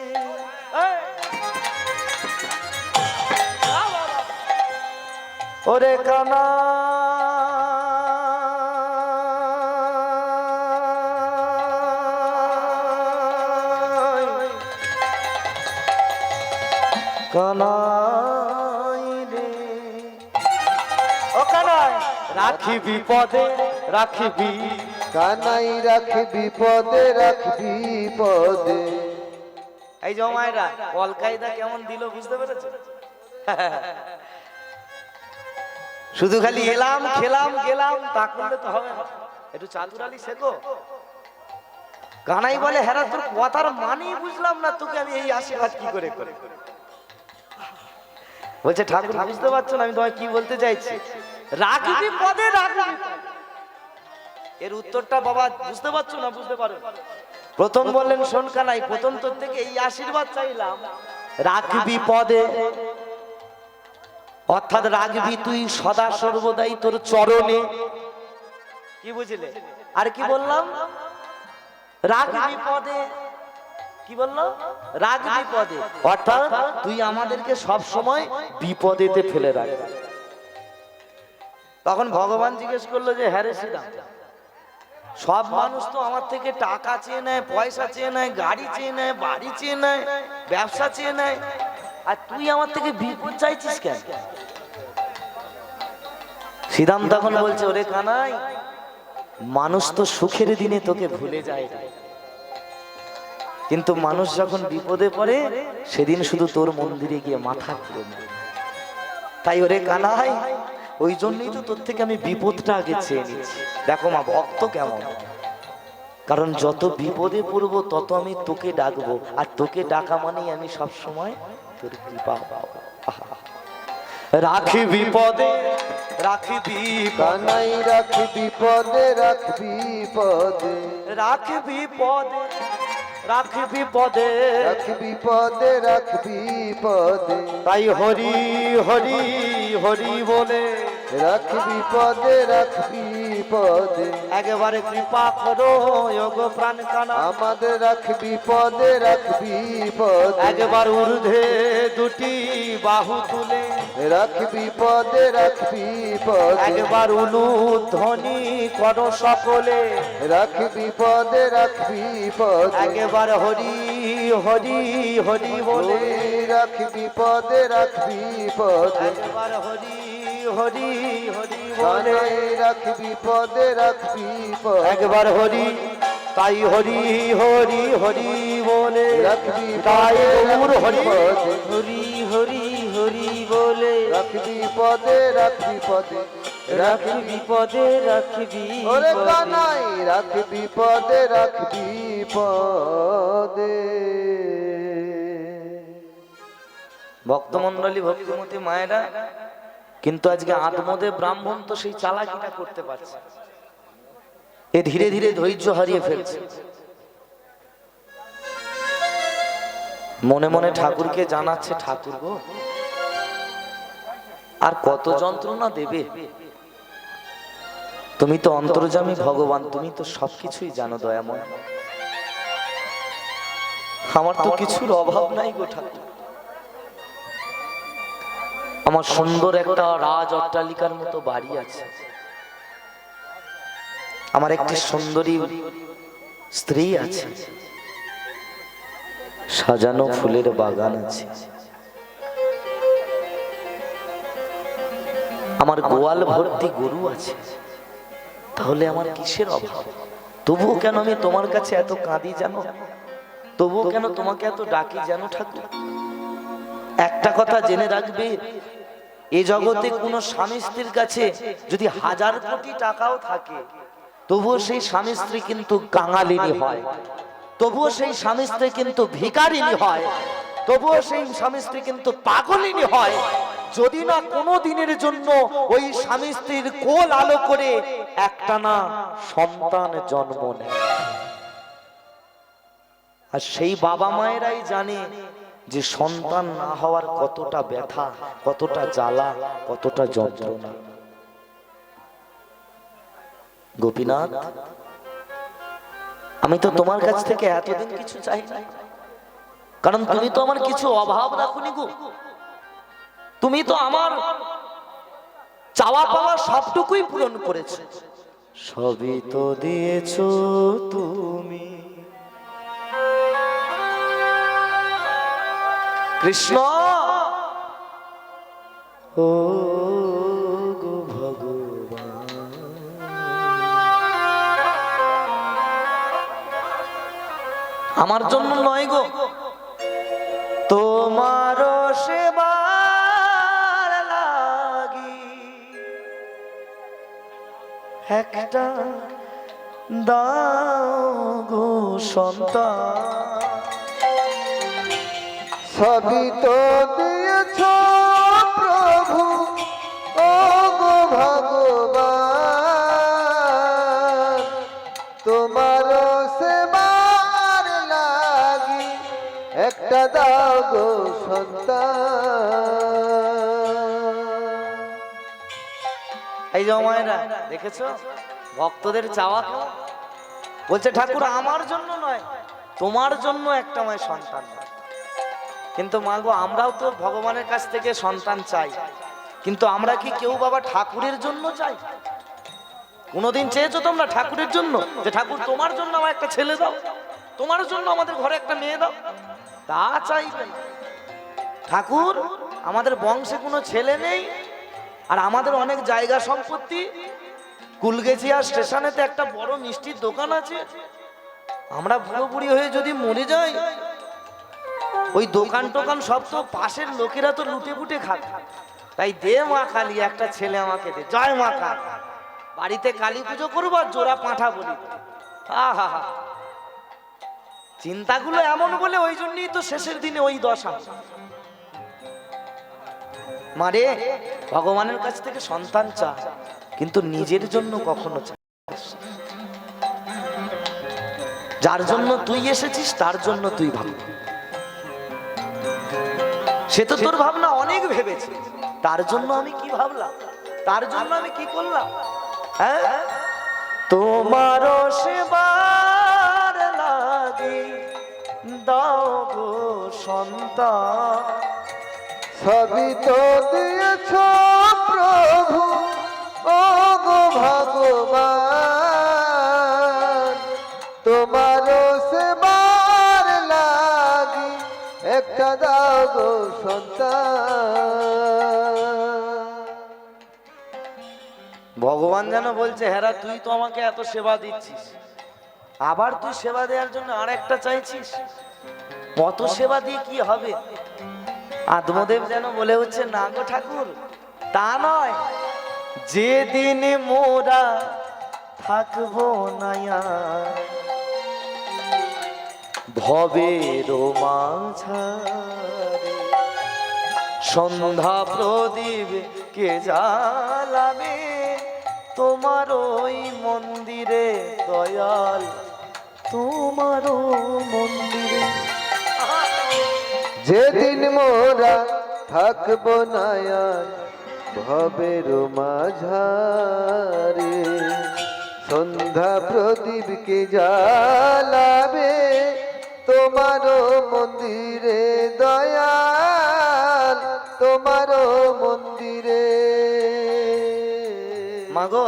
Speaker 1: ওরে কানাই রে, ও কানাই রাখি বিপদে রাখবি,
Speaker 2: কানাই রাখি বিপদে রাখি বিপদে।
Speaker 1: এই যে মায়েরা কলকায়দা কেমন দিল বুঝতে পেরেছো? শুধু খালি এলাম খেলাম গেলাম তা করলে তো হবে না, একটু চাতুরালি শেখো। কানাই বলে, হ্যাঁ তোর কথার মানেই বুঝলাম না, তোকে আমি এই আশীর্বাদ কি করে করে। বলছে, ঠাকুর বুঝতে পারছো না আমি তোমায় কি বলতে চাইছি? রাখবি পদে রাখবি। এর উত্তরটা বাবা বুঝতে পারছো না? বুঝতে পারো? প্রথম বললেন, শোন কানাই, প্রথম তোর থেকে এই আশীর্বাদ চাইলাম, রাখবি পদে, অর্থাৎ রাখবি তুই সদা সর্বদাই তোর চরণে। কি বুঝলে? আর কি বললাম? রাখবি পদে। কি বললো? রাখবি পদে, অর্থাৎ তুই আমাদেরকে সব সময় বিপদেতে ফেলে রাখবি। তখন ভগবান জিজ্ঞেস করলো যে, হ্যাঁ রে শ্রীরাম, সব মানুষ তো আমার থেকে টাকা চেয়ে নেয়, পয়সা চেয়ে নেয়, গাড়ি চেয়ে নেয়, বাড়ি চেয়ে নেয়, ব্যবসা চেয়ে নেয়, আর তুই আমার থেকে বিপদ চাইছিস কেন? শ্রীরাম তখন বলছে, ওরে কানাই, মানুষ তো সুখের দিনে তোকে ভুলে যায়, কিন্তু মানুষ যখন বিপদে পড়ে সেদিন শুধু তোর মন্দিরে গিয়ে মাথা খুলে নেয়। তাই ওরে কানাই, ওই জন্যই তো তোর থেকে আমি বিপদটা আগে চেয়ে নিচ্ছি। দেখো মা ভক্ত কেমন, কারণ যত বিপদে পড়বো তত আমি তোকে ডাকবো, আর তোকে ডাকা মানেই আমি সব সময় তোর কৃপা পাবো। রাখি বিপদে রাখি বিপদে
Speaker 2: কানাই রাখি বিপদে রাখবি পদে,
Speaker 1: রাখি বিপদে রাখি বিপদে
Speaker 2: রাখি বিপদে রাখবি পদে,
Speaker 1: তাই হরি হরি হরি বলে
Speaker 2: রাখি বিপদে রাখবি পদে,
Speaker 1: একেবারে কৃপা করো যোগ প্রাণ কানা,
Speaker 2: আমাদের রাখবি পদে রাখবি পদে,
Speaker 1: একবার ঊর্ধ্বে দুটি বাহু তুলে
Speaker 2: রাখবি পদে রাখবি পদে,
Speaker 1: একবার উলুধ্বনি করো সকলে,
Speaker 2: রাখবি পদে রাখবি পদে,
Speaker 1: একবার হরি হরি হরি বলে
Speaker 2: রাখবি পদে রাখবি পদে,
Speaker 1: একবার হরি হরি হরি বলে
Speaker 2: কানাই রাখবি পদে রাখবি পদে,
Speaker 1: একবার হরি, তাই হরি হরি হরি বলে
Speaker 2: রাখবি
Speaker 1: তাই গৌর হরি
Speaker 2: পদে,
Speaker 3: হরি হরি হরি বলে
Speaker 2: রাখবি পদে রাখবি পদে,
Speaker 3: রাখি বিপদে রাখবি
Speaker 2: ওরে
Speaker 3: পদে।
Speaker 2: কানাই রাখবি পদে রাখবি পদে।
Speaker 1: ভক্তমন্ডলী ভক্তিমতী মায়েরা, কিন্তু আজকে আত্মদে ব্রাহ্মণ তো সেই চালাকিটা করতে পারছে, এ ধীরে ধীরে ধৈর্য হারিয়ে ফেলছে, মনে মনে ঠাকুরকে জানাচ্ছে, ঠাকুর গো আর কত যন্ত্রণা দেবে, তুমি তো অন্তর্যামী ভগবান, তুমি তো সবকিছুই জানো দয়াময়, আমার তো কিছুর অভাব নাই গো ঠাকুর, আমার সুন্দর একটা রাজ অট্টালিকার মতো বাড়ি আছে, আমার একটি সুন্দরী স্ত্রী আছে, সাজানো ফুলের বাগান আছে, আমার গোয়াল ভর্তি গরু আছে, তাহলে আমার কিসের অভাব? তবুও কেন আমি তোমার কাছে এত কাঁদি জানো? তবুও কেন তোমাকে এত ডাকি জানো ঠাকুর? একটা কথা জেনে রাখবে, এই জগতে কোনো স্বামী স্ত্রীর কাছে যদি 1000 কোটি টাকাও থাকে, তবুও সেই স্বামী স্ত্রী কিন্তু কাঙালিনী হয়, তবুও সেই স্বামী স্ত্রী কিন্তু ভিখারিনী হয়, তবুও সেই স্বামী স্ত্রী কিন্তু পাগলিনী হয়, যদি না কোনো দিনের জন্য ওই স্বামী স্ত্রীর কোল আলো করে একটা না সন্তান জন্ম নেয়। আর সেই বাবা মায়েরাই জানে যে সন্তান না হওয়ার কতটা ব্যথা, কতটা জ্বালা, কতটা যন্ত্রণা। গোপীনাথ, আমি তো তোমার কাছ থেকে এতদিন কিছু চাই না, কারণ তুমি তো আমার কিছু অভাব রাখুনি গো, তুমি তো আমার চাওয়া পাওয়া সবটুকুই পূরণ করেছো, সবই তো দিয়েছো তুমি কৃষ্ণ। ও গো ভগবান, আমার জন্য নয় গো, তোমার সেবার লাগি একটা দাও গো সন্তান।
Speaker 2: সবই তো দিয়েছ প্রভু ও গো ভগবান, তোমার সেবার লাগি একটা দাও গো সন্তান।
Speaker 1: এই যে মায়েরা দেখেছো ভক্তদের চাওয়া, বলছে ঠাকুর আমার জন্য নয়, তোমার জন্য একটা মায়ের সন্তান। কিন্তু মা গো, আমরাও তো ভগবানের কাছ থেকে সন্তান চাই, কিন্তু আমরা কি কেউ বাবা ঠাকুরের জন্য চাই? কোনোদিন চেয়েছো তোমরা ঠাকুরের জন্য যে ঠাকুর তোমার জন্য আমার একটা ছেলে দাও, তোমার জন্য আমাদের ঘরে একটা মেয়ে দাও? তা চাইবে না। ঠাকুর আমাদের বংশে কোনো ছেলে নেই, আর আমাদের অনেক জায়গা সম্পত্তি, কুলগেছিয়া স্টেশনেতে একটা বড় মিষ্টির দোকান আছে, আমরা বুড়ো বুড়ি হয়ে যদি মরে যাই, ওই দোকান টোকান সব তো পাশের লোকেরা তো লুটে পুটে খায়, তাই দে মা কালী, একটা ছেলে আমাকে দে, জয় মা কালী। বাড়িতে কালী পুজো করবো আর জোড়া পাঁঠা বলি। আহা হা, চিন্তাগুলো এমন বলে ওই জন্যই তো শেষের দিনে ওই দশা। মারে, ভগবানের কাছ থেকে সন্তান চা, কিন্তু নিজের জন্য কখনো চা। যার জন্য তুই এসেছিস তার জন্য তুই ভাব। সে তো তোর ভাবনা অনেক ভেবেছে, তার জন্য আমি কি ভাবলাম, তার জন্য আমি কি করলাম। হ্যাঁ, তোমার সেবার লাগে দাও গো সন্তান,
Speaker 2: সবই তো দিয়েছ প্রভু ও গো ভগবান, তোমার সেবার লাগি একটা দাও গো সন্তান।
Speaker 1: ভগবান যেন বলছে, হেরা তুই তো আমাকে এত সেবা দিচ্ছিস, আবার তুই সেবা দেওয়ার জন্য আর একটা চাইছিস, কত সেবা দিয়ে কি হবে। আত্মদেব যেন বলে হচ্ছে, না গো ঠাকুর, তা নয়, যেদিন মোরা থাকবো না আর ভবের মাঝারে, সন্ধ্যা প্রদীপ কে জ্বালাবে তোমার ওই মন্দিরে দয়াল, তোমার মন্দিরে।
Speaker 2: যেদিন মোরা থাকবো না আর ভবের মাঝারে, সন্ধ্যা প্রদীপকে জ্বালাবে তোমার মন্দিরে দয়াল, তোমার মন্দিরে।
Speaker 1: মাগো,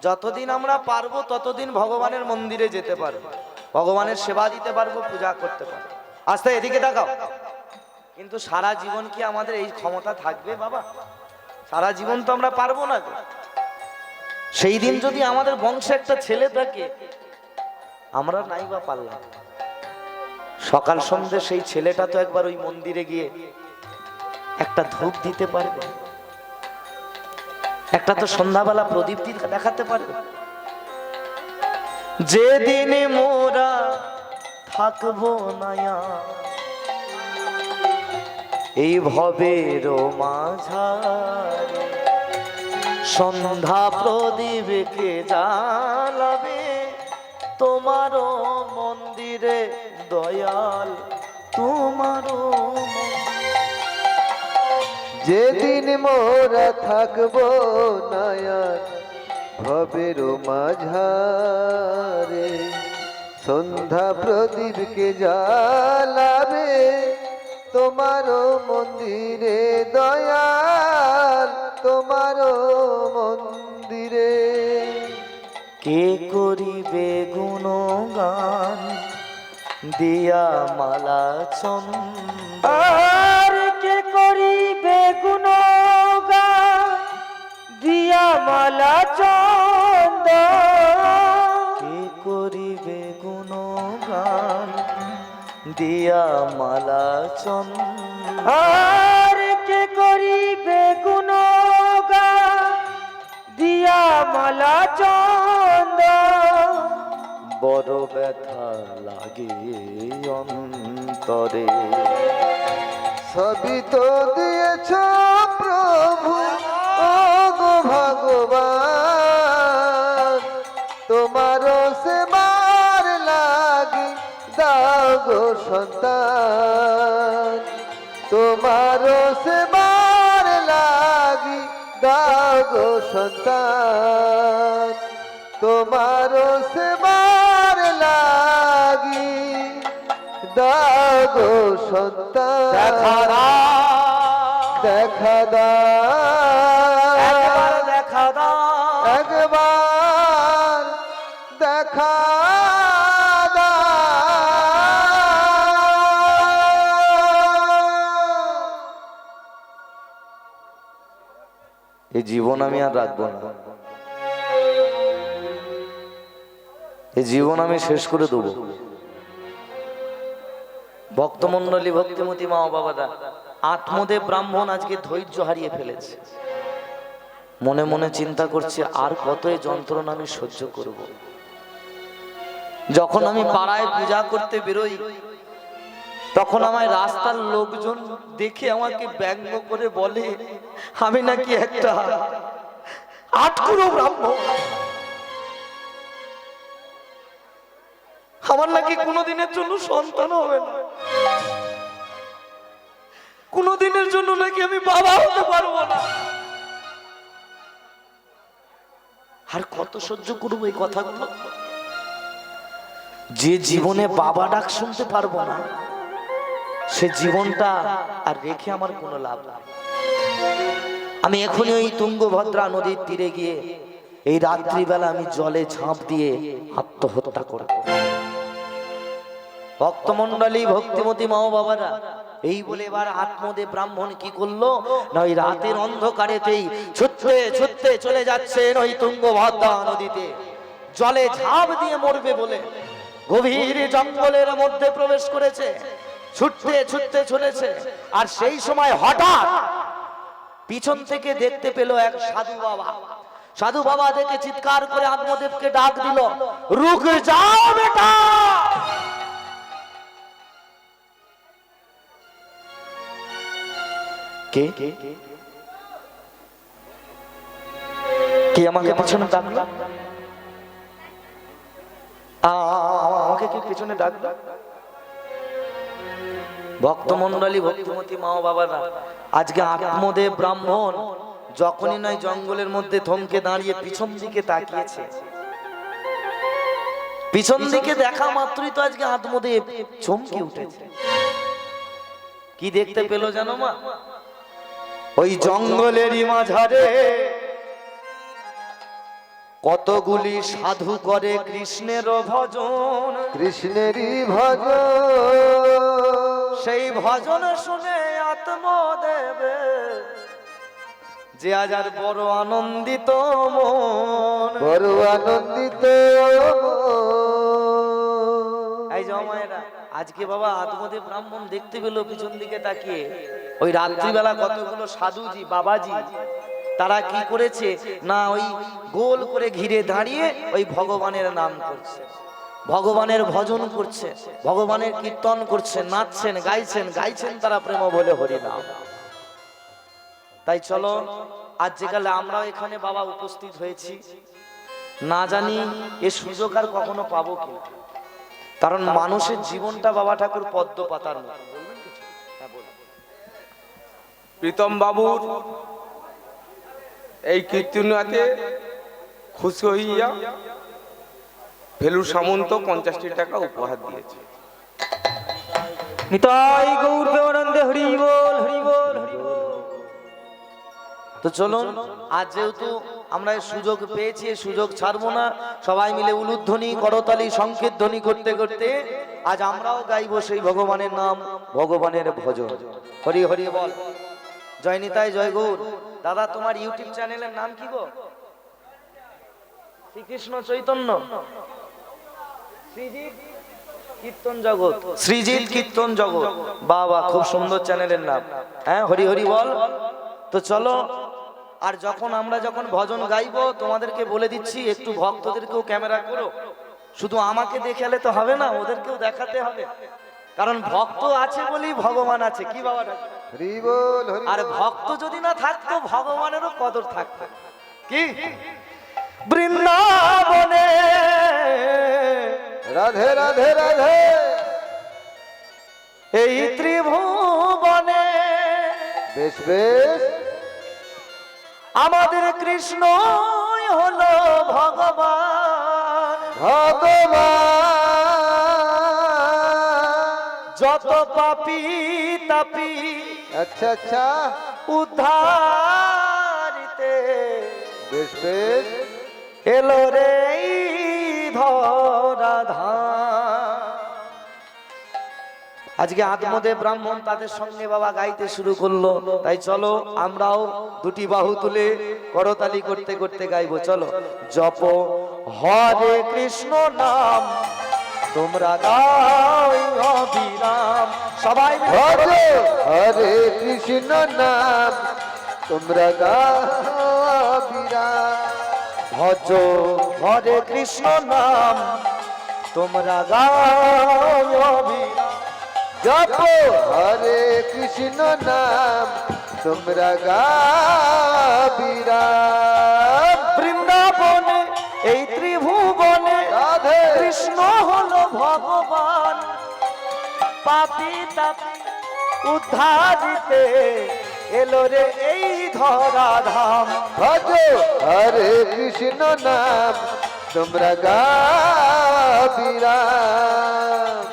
Speaker 1: যতদিন আমরা পারবো ততদিন ভগবানের মন্দিরে যেতে পারবো, ভগবানের সেবা দিতে পারবো, পূজা করতে পারবো। আস্তে এদিকে তাকাও। কিন্তু সারা জীবন কি আমাদের এই ক্ষমতা থাকবে বাবা? সারা জীবন তো আমরা পারবো না। সেই দিন যদি আমাদের বংশে একটা ছেলে থাকে, আমরা নাই বা পারলাম, সকাল সন্ধ্যে সেই ছেলেটা তো একবার ওই মন্দিরে গিয়ে একটা ধূপ দিতে পারবে, একটা তো সন্ধ্যাবেলা প্রদীপ দেখাতে পারবে। যেদিন মোরা থাকবো না এই ভবের মাঝারে, সন্ধ্যা প্রদীপকে জ্বালাবে তোমারও মন্দিরে দয়াল, তোমারও।
Speaker 2: যেদিন মোরা থাকবো না আর ভবের মাঝারে, সন্ধ্যা প্রদীপকে জ্বালাবে তোমার মন্দিরে দয়াল, তোমার মন্দিরে।
Speaker 1: কে করিবে গুণগান দিয়া মালা চন্দ,
Speaker 3: আর কে করিবে গুণগান দিয়া মালা চন্দ,
Speaker 1: কে করিবে গুণগান দিয়া মালা চন্দ,
Speaker 3: আর কে করিবে গুণগান দিয়া মালা চন্দ।
Speaker 1: বড় ব্যথা লাগে অন্তরে,
Speaker 2: সবই তো দিয়েছ প্রভু ও গো ভগবান, তোমার সেবার লাগি দাও গো সন্তান, তোমার সেবার লাগি দাও গো সন্তান, তোমার সেবার লাগি দাও গো সন্তান।
Speaker 1: দেখা দাও,
Speaker 2: দেখা দাও,
Speaker 1: একবার দেখা দাও,
Speaker 2: একবার দেখা
Speaker 1: এই জীবন আমি আর রাখবো না, এই জীবন আমি শেষ করে দেবো। ভক্তমন্ডলী, ভক্তিমতী মা বাবাদা, আত্মদেব ব্রাহ্মণ আজকে ধৈর্য হারিয়ে ফেলেছে, মনে মনে চিন্তা করছে আর কত এই যন্ত্রণা আমি সহ্য করব। যখন আমি পাড়ায় পূজা করতে বেরোই তখন আমায় রাস্তার লোকজন দেখে আমাকে ব্যঙ্গ করে বলে আমি নাকি একটা আটকুড়ো ব্রাহ্মণ, আমার নাকি কোনোদিনের জন্য সন্তান হবে না, কোনোদিনের জন্য নাকি আমি বাবা হতে পারবো না। আর কত সহ্য করবো এই কথাগুলো? যে জীবনে বাবা ডাক শুনতে পারবো না সে জীবনটা আর রেখে আমার কোনো লাভ নাই। আমি এখনই ওই তুঙ্গভদ্রা নদীর তীরে গিয়ে এই রাত্রিবেলা আমি জলে ঝাঁপ দিয়ে আত্মহত্যা করব। ভক্তমন্ডলী, ভক্তিমতী মা বাবারা, এই বলে এবার আত্মদেব ব্রাহ্মণ কি করলো না ওই রাতের অন্ধকারেতেই ছুটতে ছুটতে চলে যাচ্ছেন ওই তুঙ্গভদ্রা নদীতে। জলে ঝাঁপ দিয়ে মরবে বলে গভীর জঙ্গলের মধ্যে প্রবেশ করেছে, ছুটতে ছুটতে চলেছে। আর সেই সময় হঠাৎ পিছন থেকে দেখতে পেল এক সাধু বাবা। সাধু বাবা দেখে চিৎকার করে আত্মদেবকে ডাক দিল, রুক যাও বেটা। কে কে আমাকে পিছনে ডাকলো? আমাকে কি পিছনে ডাকলো? ভক্তমন্ডলী, ভক্তিমতী মা বাবারা, আজকে আত্মদেব ব্রাহ্মণ যখনই নয় জঙ্গলের মধ্যে থমকে দাঁড়িয়ে পিছন দিকে তাকিয়েছে, পিছন দিকে দেখা মাত্রই তো আজকে আত্মদেব চমকে উঠেছে। কি দেখতে পেল জানো মা? ওই জঙ্গলেরই মাঝারে কতগুলি সাধু করে কৃষ্ণের ভজন,
Speaker 2: কৃষ্ণেরই ভজন।
Speaker 1: সেই ভজন শুনে আত্মদেব যে আজ আর বড় আনন্দিত মন,
Speaker 2: বড় আনন্দিত।
Speaker 1: এই জমায়েরা, আজকে বাবা আত্মদেব ব্রাহ্মণ দেখতে পেল পিছন দিকে তাকিয়ে ওই রাত্রিবেলা কতগুলো সাধুজি বাবাজি তারা কি করেছে না ওই গোল করে ঘিরে দাঁড়িয়ে ওই ভগবানের নাম করছে, ভগবানের ভজন করছে, ভগবানের কীর্তন করছে, নাচছেন, গাইছেন তারা প্রেম বলে হরি নাম। তাই চলো আজ যেকালে আমরাও এখানে বাবা উপস্থিত হয়েছি, না জানি এ সুযোগ আর কখনো পাবো কি, কারণ মানুষের জীবনটা বাবা ঠাকুর পদ্ম পাতার মতো।
Speaker 4: প্রীতম বাবুর এই কীর্তনাতে খুশি হইয়া ফেলু সামন্ত 50টি টাকা উপহার দিয়েছে।
Speaker 3: নিতাই গৌর প্রেমানন্দে হরি বল, হরি বল, হরি বল।
Speaker 1: তো চলুন, আজ যেহেতু আমরা এই সুযোগ পেয়েছি, এই সুযোগ ছাড়বো না। সবাই মিলে উলুধ্বনি, করতালি, সংকেত ধ্বনি করতে করতে আজ আমরাও গাইবো সেই ভগবানের নাম, ভগবানের ভজন। হরি হরি বল। জয় নিতাই, জয় গৌর। দাদা, তোমার ইউটিউব চ্যানেলের নাম কি গো? শ্রীকৃষ্ণ চৈতন্য শ্রীজিৎ কীর্তন জগৎ, শ্রীজিৎ কীর্তন জগৎ। বাবা, খুব সুন্দর চ্যানেলের নাম। হ্যাঁ, হরি হরি বল। তো চলো, আর আমরা যখন ভজন গাইবো তোমাদেরকে বলে দিচ্ছি একটু ভক্তদেরকেও ক্যামেরা করো। শুধু আমাকে দেখালে তো হবে না, ওদেরকেও দেখাতে হবে, কারণ ভক্ত আছে বলেই ভগবান আছে। কি বাবা?
Speaker 2: হরি বল, হরি বল।
Speaker 1: আর ভক্ত যদি না থাকতো ভগবানেরও কদর থাকতো। কি বৃন্দাবনে
Speaker 2: রাধে রাধে রাধে,
Speaker 1: এই ত্রিভুবনে
Speaker 2: বেশ বেশ,
Speaker 1: আমাদের কৃষ্ণ হলো ভগবান।
Speaker 2: ভগবান
Speaker 1: যত পাপী তাপী
Speaker 2: আচ্ছা আচ্ছা,
Speaker 1: উদ্ধারিতে
Speaker 2: বেশ বেশ,
Speaker 1: এলো রে ধরাধাম। আজকে আত্মদেব ব্রাহ্মণ তাদের সঙ্গে বাবা গাইতে শুরু করলো। তাই চলো আমরাও দুটি বাহু তুলে করতালি করতে করতে গাইবো। চলো, জপ হরে কৃষ্ণ নাম তোমরা গাও অবিরাম, সবাই মিলে
Speaker 2: ভজ হরে কৃষ্ণ নাম তোমরা গাও বিরাম।
Speaker 1: ভজ হরে কৃষ্ণ নাম তোমরা গাও বিরাম।
Speaker 2: জপ হরে কৃষ্ণ নাম তোমরা গাও বিরাম।
Speaker 1: বৃন্দাবনে এই ত্রিভুবনে
Speaker 2: রাধে
Speaker 1: কৃষ্ণ হলো ভগবান, পাপি তাপি উদ্ধার দিতে এলো রে এই ধরাধাম।
Speaker 2: ভজ হরে কৃষ্ণ নাম তোমরা গাও বিরাম।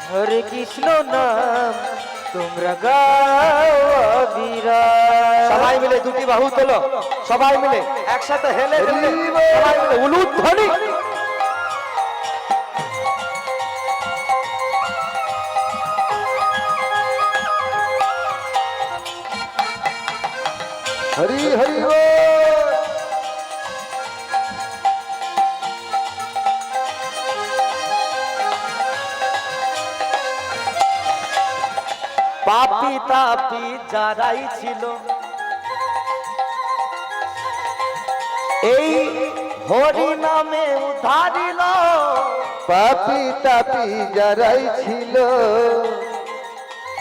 Speaker 3: হরে কৃষ্ণ নাম তোমরা গাও বিরাম।
Speaker 1: সবাই মিলে দুটি বাহু তোলো, সবাই মিলে একসাথে হেলে দুলে, সবাই মিলে উলুধ্বনি।
Speaker 2: হরি হরি বল।
Speaker 1: পাপি তাপি যারাই ছিল এই হরি নামে উদ্ধারিল।
Speaker 2: পাপি তাপি যারাই ছিল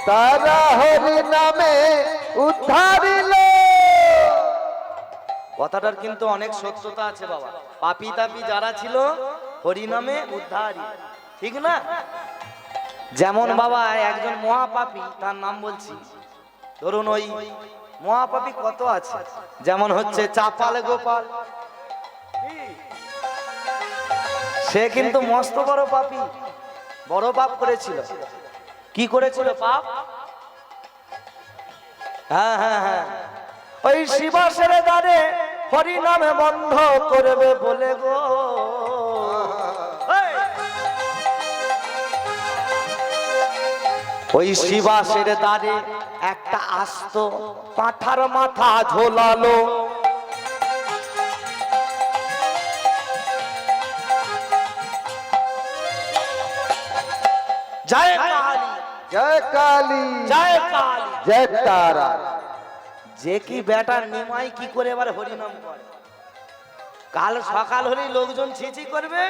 Speaker 2: তারা হরি নামে উদ্ধারিল।
Speaker 1: কথাটার কিন্তু অনেক সত্যতা আছে বাবা। পাপি তাপি যারা ছিল হরি নামে উদ্ধারী, ঠিক না? যেমন বাবা একজন মহাপাপী, তার নাম বলছি, ধরুন ওই মহাপাপী কত আছে, যেমন হচ্ছে চাপাল গোপাল, সে কিন্তু মস্ত বড় পাপী, বড় পাপ করেছিল। কি করেছিল পাপ? হ্যাঁ হ্যাঁ হ্যাঁ, ওই শিবাসের দ্বারে হরি নামে বন্ধ করবে বলে গো, ওই শিবাসের দ্বারে একটা আস্ত পাঁঠার মাথা ঝোলালো। জয় কালী,
Speaker 2: জয় কালী,
Speaker 1: জয় কালী,
Speaker 2: জয় তারা।
Speaker 1: যে কি বেটার নিমাই কি করে এবার হরিনাম করে, কাল সকাল হলেই লোকজন ছিচি করবে,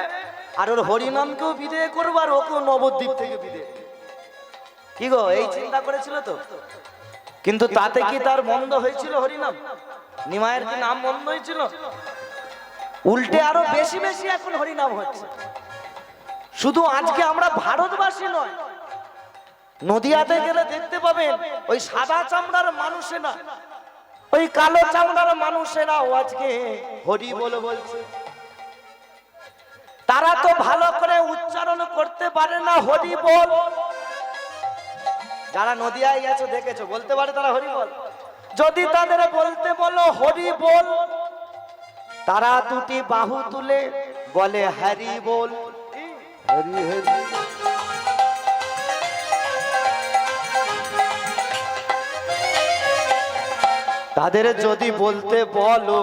Speaker 1: আর ওর হরিনামকেও বিদায় করবো, আর ওকেও নবদ্বীপ থেকে বিদায়। কি গো, এই চিন্তা করেছিল তো? কিন্তু তাতে কি তার বন্ধ হয়েছিল হরিনাম? নিমায়ের কি নাম বন্ধ হয়েছিল? উল্টে আরো বেশি বেশি এখন হরিনাম হচ্ছে। শুধু আজকে আমরা ভারতবাসী নয়, নদিয়াতে গেলে দেখতে পাবেন ওই সাদা চামড়ার মানুষেরা, ওই কালো চামড়ার মানুষেরাও আজকে হরি বল বলছে। তারা তো ভালো করে উচ্চারণ করতে পারে না হরি বল। যারা নদিয়ায় গেছো দেখেছো, বলতে পারে তারা হরি বল। যদি তাদের বলতে বলো হরি বল, তারা দুটি বাহু তুলে বলে হরি বল।
Speaker 2: হরি হরি।
Speaker 1: তাদের যদি বলতে বলো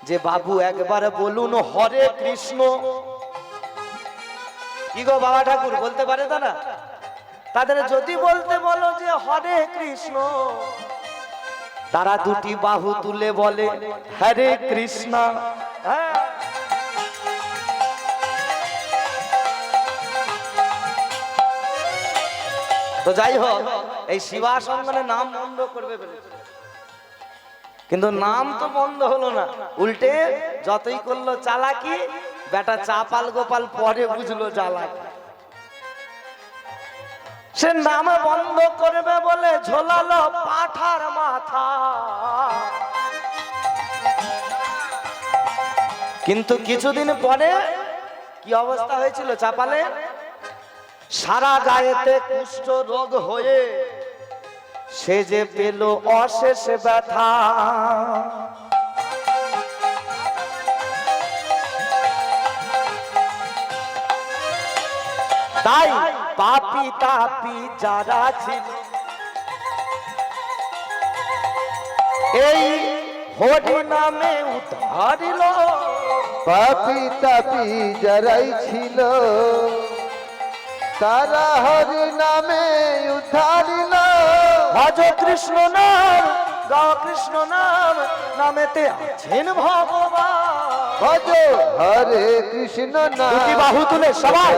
Speaker 1: যে বাবু একবার বলুন হরে কৃষ্ণ, কি গো বাবা ঠাকুর বলতে পারে তারা? তাদের যদি বলতে বলো যে হরে কৃষ্ণ, তারা দুটি বাহু তুলে বলে হরে কৃষ্ণ। হ্যাঁ, তো যাই হোক, এই শিবাসঙ্গনে নাম বন্ধ করবে বলেছে, কিন্তু নাম তো বন্ধ হলো না, উল্টে যতই করলো চালাকি, বেটা চাপাল গোপাল পরে বুঝলো জ্বালাকি। সে নাম বন্ধ করবে বলে ঝোলালো পাঠার মাথা, কিন্তু কিছুদিন পরে কি অবস্থা হয়েছিল চাপালে? সারা গায়েতে কুষ্ঠ রোগ হয়ে সে যে পেল অশেষ ব্যথা। তাই পাপি তাপি যারা ছিল এই হরি নামে উদ্ধারিল।
Speaker 2: পাপি তাপি যারাই ছিল তারা হরি নামে উদ্ধারিল
Speaker 1: ভজ কৃষ্ণ নাম গাও কৃষ্ণ নাম নামেতে আছেন ভগবান।
Speaker 2: ভজ হরে কৃষ্ণ নাম
Speaker 1: দুটি বাহু তুলে সবাই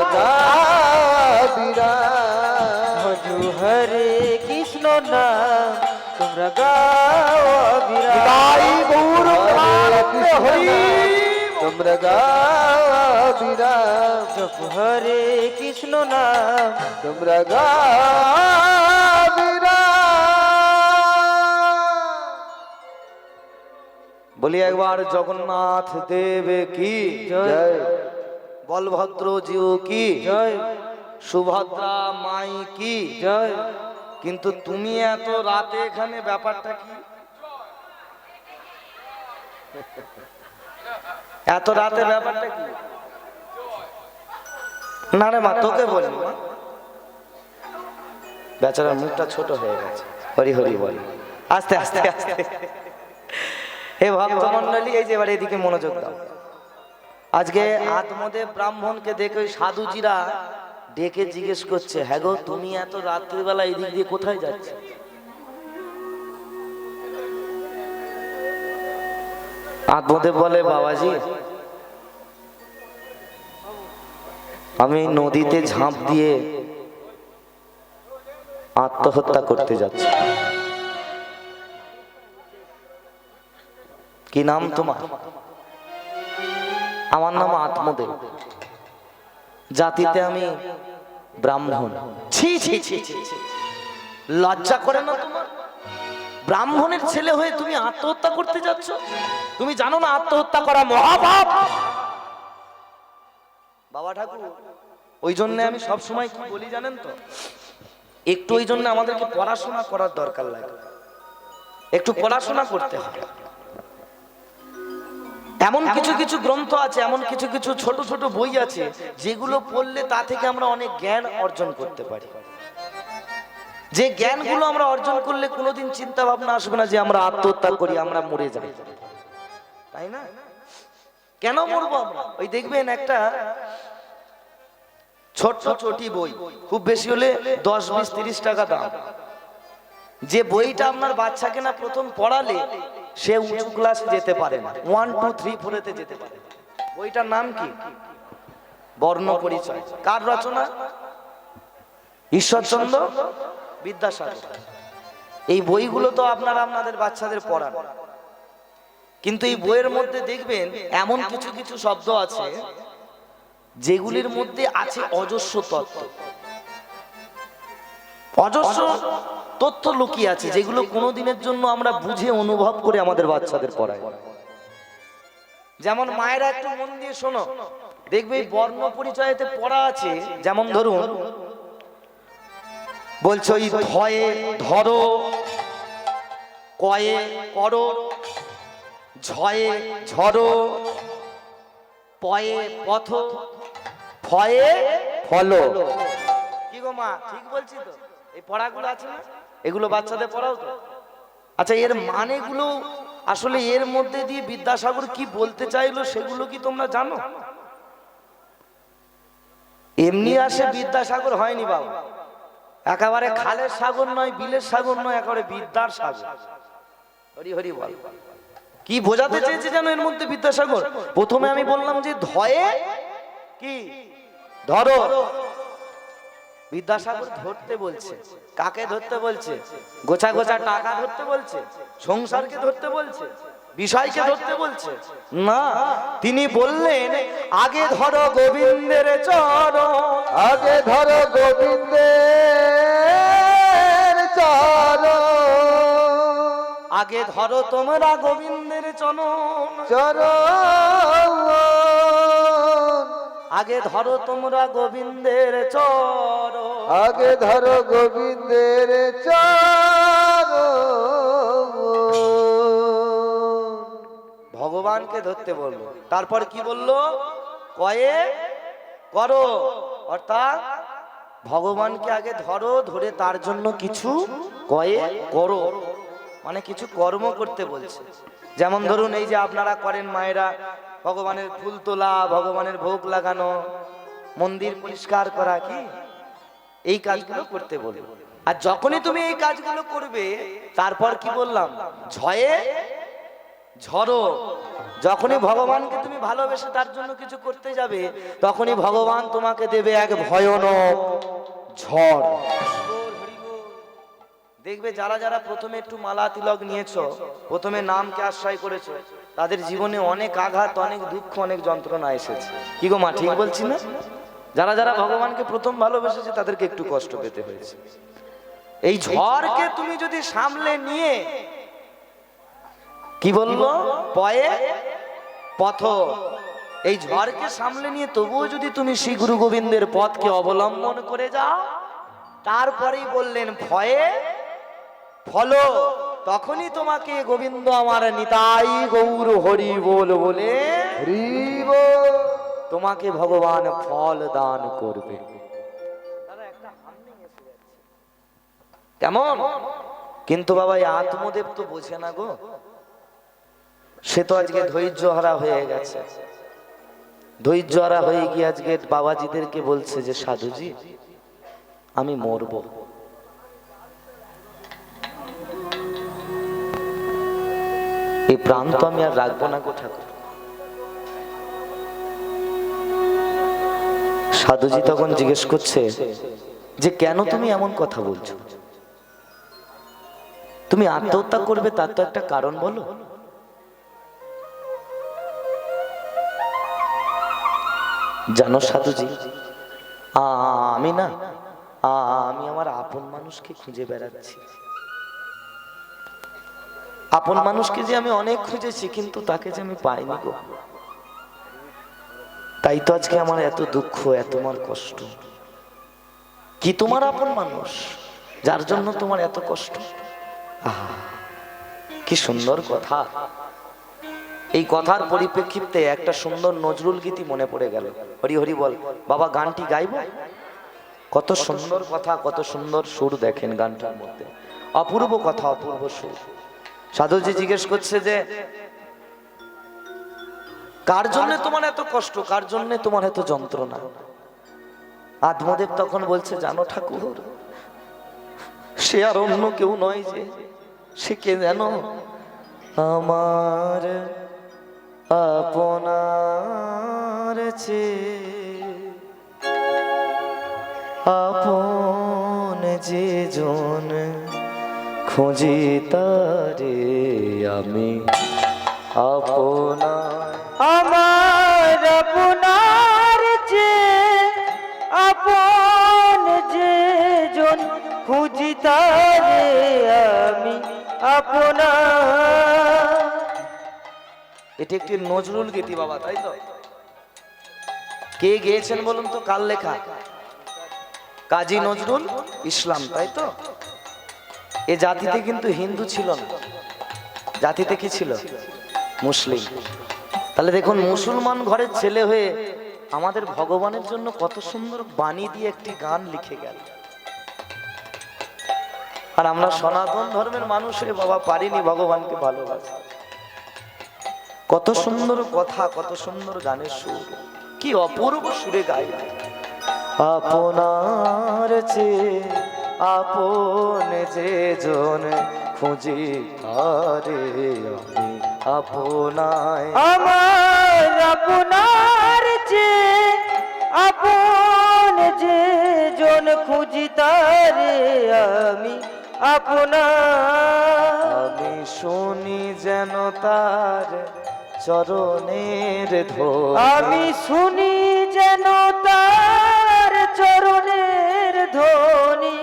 Speaker 3: ভজু হরে কৃষ্ণ নাম তোমরা গাও অবিরাম।
Speaker 1: গাই গৌর প্রাণে হরি
Speaker 2: তোমরা গাও বিরাম
Speaker 3: জপ হরে কৃষ্ণ নাম
Speaker 2: তোমরা গাও বিরাম।
Speaker 1: বলি একবার জগন্নাথ দেব কি
Speaker 2: জয়
Speaker 1: বলভদ্র জিউ কি
Speaker 3: জয়
Speaker 1: সুভদ্রা মাই কি
Speaker 3: জয়।
Speaker 1: কিন্তু তুমি এত রাতে এখানে ব্যাপারটা কি? এত রাতে ব্যাপারটা কি? না রে মা, তোকে বলি মা, বেচারার মুখটা ছোট হয়ে গেছে। হরি হরি বল, আস্তে আস্তে আস্তে। হে ভক্ত মন্ডলী, এই যে এবার এদিকে মনোযোগ দাও। আজকে আত্মদেব ব্রাহ্মণকে দেখে ওই সাধুজিরা ডেকে জিজ্ঞেস করছে, হ্যাঁ গো তুমি এত রাত্রিবেলা এদিক দিয়ে কোথায় যাচ্ছে? আত্মদেব বলে, বাবাজি আমি নদীতে ঝাঁপ দিয়ে আত্মহত্যা করতে যাচ্ছি। কি নাম তোমার? আমার নাম আত্মদেব, জাতিতে আমি ব্রাহ্মণ। ছি ছি ছি ছি ছি, লজ্জা করে না তোমার? ব্রাহ্মণের ছেলে হয়ে তুমি আত্মহত্যা করতে যাচ্ছ? তুমি জানো না আত্মহত্যা করা মহাপাপ? বাবা ঠাকুর, ওই জন্য আমি সব সময় কি বলি জানেন তো, একটু ওই জন্য আমাদেরকে পড়াশোনা করার দরকার লাগে, একটু পড়াশোনা করতে হবে। এমন কিছু কিছু গ্রন্থ আছে, এমন কিছু কিছু ছোট ছোট বই আছে যেগুলো পড়লে তা থেকে আমরা অনেক জ্ঞান অর্জন করতে পারি। যে জ্ঞানগুলো আমরা অর্জন করলে কোনোদিন চিন্তা ভাবনা আসবে না যে আমরা আত্মহত্যা করি, আমরা মরে যাই, তাই না? কেন মরবো আমরা? ওই দেখবেন একটা ছোট্ট চটি বই, খুব বেশি হলে 10, 20, 30 টাকা দাম, যে বইটা আপনার বাচ্চাকে না প্রথম পড়ালে সে উঁচু ক্লাসে যেতে পারে না, 1, 2, 3, 4 তে যেতে পারে। বইটার নাম কি? বর্ণ পরিচয়। কার রচনা? ঈশ্বরচন্দ্র বিদ্যাসাগর। এই বইগুলো তো আপনারা আপনাদের বাচ্চাদের পড়ান, কিন্তু এই বইয়ের মধ্যে দেখবেন এমন কিছু কিছু শব্দ আছে যেগুলির মধ্যে আছে অজস্র তত্ত্ব, অজস্র তথ্য লুকিয়ে আছে, যেগুলো কোনোদিনের জন্য আমরা বুঝে অনুভব করে আমাদের বাচ্চাদের পড়াই। যেমন মায়েরা একটু মন দিয়ে শোনো, দেখবে এই বর্ণ পরিচয়তে পড়া আছে, যেমন ধরুন বলছে ওই ধয়ে ধরো, কয়ে করো, ঝয়ে ঝরো, পয়ে পথ, ফয়ে ফলো। কি গো মা, ঠিক বলছি তো? এই পড়াগুলো আছে না, এগুলো বাচ্চাদের পড়াও তো? আচ্ছা, এর মানেগুলো আসলে এর মধ্যে দিয়ে বিদ্যাসাগর কি বলতে চাইলো সেগুলো কি তোমরা জানো? এমনি আসে বিদ্যাসাগর হয়নি বাবা, একেবারে খালের সাগর নয়, বিলের সাগর নয়, একেবারে বিদ্যার সাগর। হরি হরি বল। কি বোঝাতে চেয়েছে জানো এর মধ্যে বিদ্যাসাগর? প্রথমে আমি বললাম যে ধয়ে কি ধরো, বিদ্যাসাগর ধরতে বলছে। কাকে ধরতে বলছে? গোছা গোছা টাকা ধরতে বলছে? সংসারকে ধরতে বলছে? বিষয়কে ধরতে বলছে? না, তিনি বললেন আগে ধরো গোবিন্দের চরণ,
Speaker 2: আগে ধরো গোবিন্দের চরণ,
Speaker 1: আগে ধরো তোমরা গোবিন্দের চরণ,
Speaker 2: চরণ,
Speaker 1: আগে ধরো তোমরা গোবিন্দের চরণ,
Speaker 2: আগে ধরো গোবিন্দের চরণ।
Speaker 1: ভগবানকে ধরতে বললো। তারপর কি বললো? কয়ে করো, অর্থাৎ ভগবানকে আগে ধরো, ধরে তার জন্য কিছু কয়ে করো, মানে কিছু কর্ম করতে বলছে। যেমন ধরুন এই যে আপনারা করেন মায়েরা, ভগবানের ফুল তোলা, ভগবানের ভোগ লাগানো, মন্দির পরিষ্কার করা, কি এই কাজগুলো করতে বলবো। আর যখনই তুমি এই কাজগুলো করবে, তারপর কি বললাম, ঝয়ে ঝড়ো। যখনই ভগবানকে তুমি ভালোবেসে তার জন্য কিছু করতে যাবে, তখনই ভগবান তোমাকে দেবে এক ভয়ানক ঝড়। দেখবে যারা যারা প্রথমে একটু মালা তিলক নিয়েছো, প্রথমে নামকে আশ্রয় করেছো, তাদের জীবনে অনেক আঘাত, অনেক দুঃখ, অনেক যন্ত্রণা এসেছে। কি গো মা, ঠিক বলছি না? যারা যারা ভগবানকে প্রথম ভালোবেসেছে তাদেরকে একটু কষ্ট পেতে হয়েছে। এই ঝড়কে তুমি যদি সামলে নিয়ে, কি বলবো, পয়ে পথ, এই ঝড়কে সামলে নিয়ে তবুও যদি তুমি শ্রী গুরু গোবিন্দের পথকে অবলম্বন করে যাও, তারপরেই বললেন ভয়ে ফলো, তখনই তোমাকে গোবিন্দ আমার নিতাই গৌর হরি বল বলে
Speaker 2: হরি বল।
Speaker 1: তোমাকে ভগবান ফল দান করবে। কেমন? কিন্তু বাবা এই আত্মদেব তো বোঝে না গো, সে তো আজকে ধৈর্য হারা হয়ে গেছে। ধৈর্য হারা হয়ে গিয়ে আজকে বাবাজিদেরকে বলছে যে সাধুজি আমি মরবো। এই প্রাণ তো আমি আর রাখবো না গো ঠাকুর। সাধুজি তখন জিজ্ঞেস করছে যে কেন তুমি এমন কথা বলছো? তুমি আত্মহত্যা করবে, তার তো একটা কারণ বলো। জানো সাধুজি, আমি না, আমি আমার আপন মানুষকে খুঁজে বেড়াচ্ছি। আপন মানুষকে যে আমি অনেক খুঁজেছি, কিন্তু তাকে যে আমি পাইনি গো। তাই তো আজকে আমার এত দুঃখ, এত আমার কষ্ট। কি তোমার আপন মানুষ যার জন্য তোমার এত কষ্ট? কি সুন্দর কথা। এই কথার পরিপ্রেক্ষিতে একটা সুন্দর নজরুল গীতি মনে পড়ে গেল। হরি হরি বল বাবা, গানটি গাইব। কত সুন্দর কথা, কত সুন্দর সুর, দেখেন গানটার মধ্যে অপূর্ব কথা, অপূর্ব সুর। সাধুজি জিজ্ঞেস করছে যে কার জন্য তোমার এত কষ্ট, কার জন্য তোমার এত যন্ত্রণা? আত্মদেব তখন বলছে জানো ঠাকুর, সে আর অন্য কেউ নয়, যে সে কে জানো? আমার আপনার চেয়ে আপন যে জন খুঁজি তারে আমি আপনার।
Speaker 3: আমার আপনার যে আপন যে জন খুঁজি তারে আমি আপনার।
Speaker 1: এটি একটি নজরুল গীতি বাবা, তাই তো? কে গেয়েছেন বলুন তো, কার লেখা? কাজী নজরুল ইসলাম, তাই তো? এ জাতিতে কিন্তু হিন্দু ছিল না, জাতিতে কি ছিল? মুসলিম। তাহলে দেখুন, মুসলমান ঘরের ছেলে হয়ে আমাদের ভগবানের জন্য কত সুন্দর বাণী দিয়ে একটি গান লিখে গেল। আর আমরা সনাতন ধর্মের মানুষ হয়ে বাবা পারিনি ভগবানকে ভালোবাসা। কত সুন্দর কথা, কত সুন্দর গানের সুর, কি অপূর্ব সুরে গাই। আপনার চেয়ে আপন যে জন খুঁজি তারে আমি আপনায়।
Speaker 3: আমার আপনার যে আপন যে জন খুঁজি তারে আমি আপনার।
Speaker 1: আমি শুনি যেন তার চরণের ধ্বনি,
Speaker 3: আমি শুনি যেন তার চরণের ধ্বনি।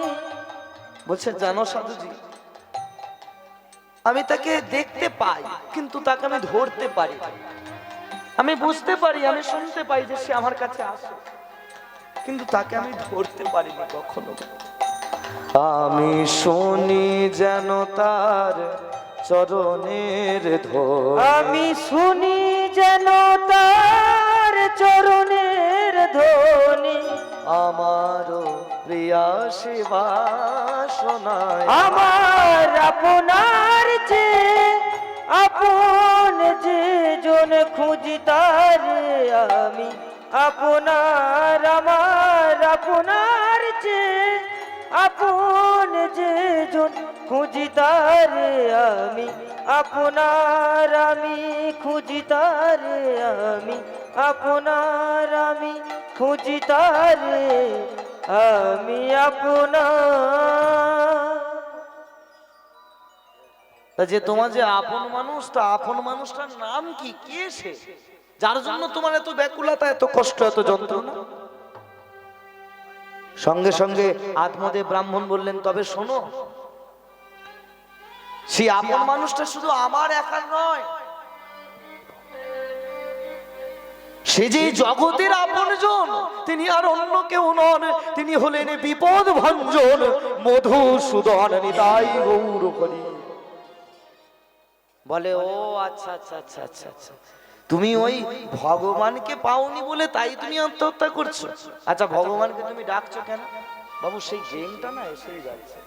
Speaker 1: বলছে জানো সাধুজি, আমি তাকে দেখতে পাই কিন্তু তাকে আমি ধরতে পারি না। আমি বুঝতে পারি, আমি শুনতে পাই যে সে আমার কাছে আসে, কিন্তু তাকে আমি ধরতে পারিনি কখনো। আমি শুনি যেন তার চরণের ধ্বনি,
Speaker 3: আমি শুনি যেন তার চরণের ধ্বনি।
Speaker 1: আমারও প্রিয়া সেবা শোনায়।
Speaker 3: আমার আপনার যে আপন যে জন খুঁজি তারে আমি আপনার আমার আপনার চেয়ে আপন যে জন খুঁজি তারে আমি আপনার আমি খুঁজি তারে আমি আপনার আমি খুঁজি তারে আমি আপনার।
Speaker 1: তা যে তোমার যে আপন মানুষ, তা আপন মানুষটার নাম কি, কে সে যার জন্য তোমার এত ব্যাকুলতা, এত কষ্ট, এত যন্ত্রণা? সঙ্গে সঙ্গে আত্মদেব ব্রাহ্মণ বললেন, তবে শোনো, সেই আপন মানুষটা শুধু আমার একার নয়, সে যে জগতের আপনজন, তিনি আর অন্য কেউ নন, তিনি হলেন বিপদ ভঞ্জন মধুসূদন নিতাই গৌর হরি। বলে, ও আচ্ছা আচ্ছা আচ্ছা আচ্ছা আচ্ছা, তুমি ওই ভগবানকে পাওনি বলে তাই তুমি আত্মহত্যা করছো? আচ্ছা, ভগবানকে তুমি ডাকছো কেন? বাবু, সেই গেমটা না এসেই যাচ্ছে।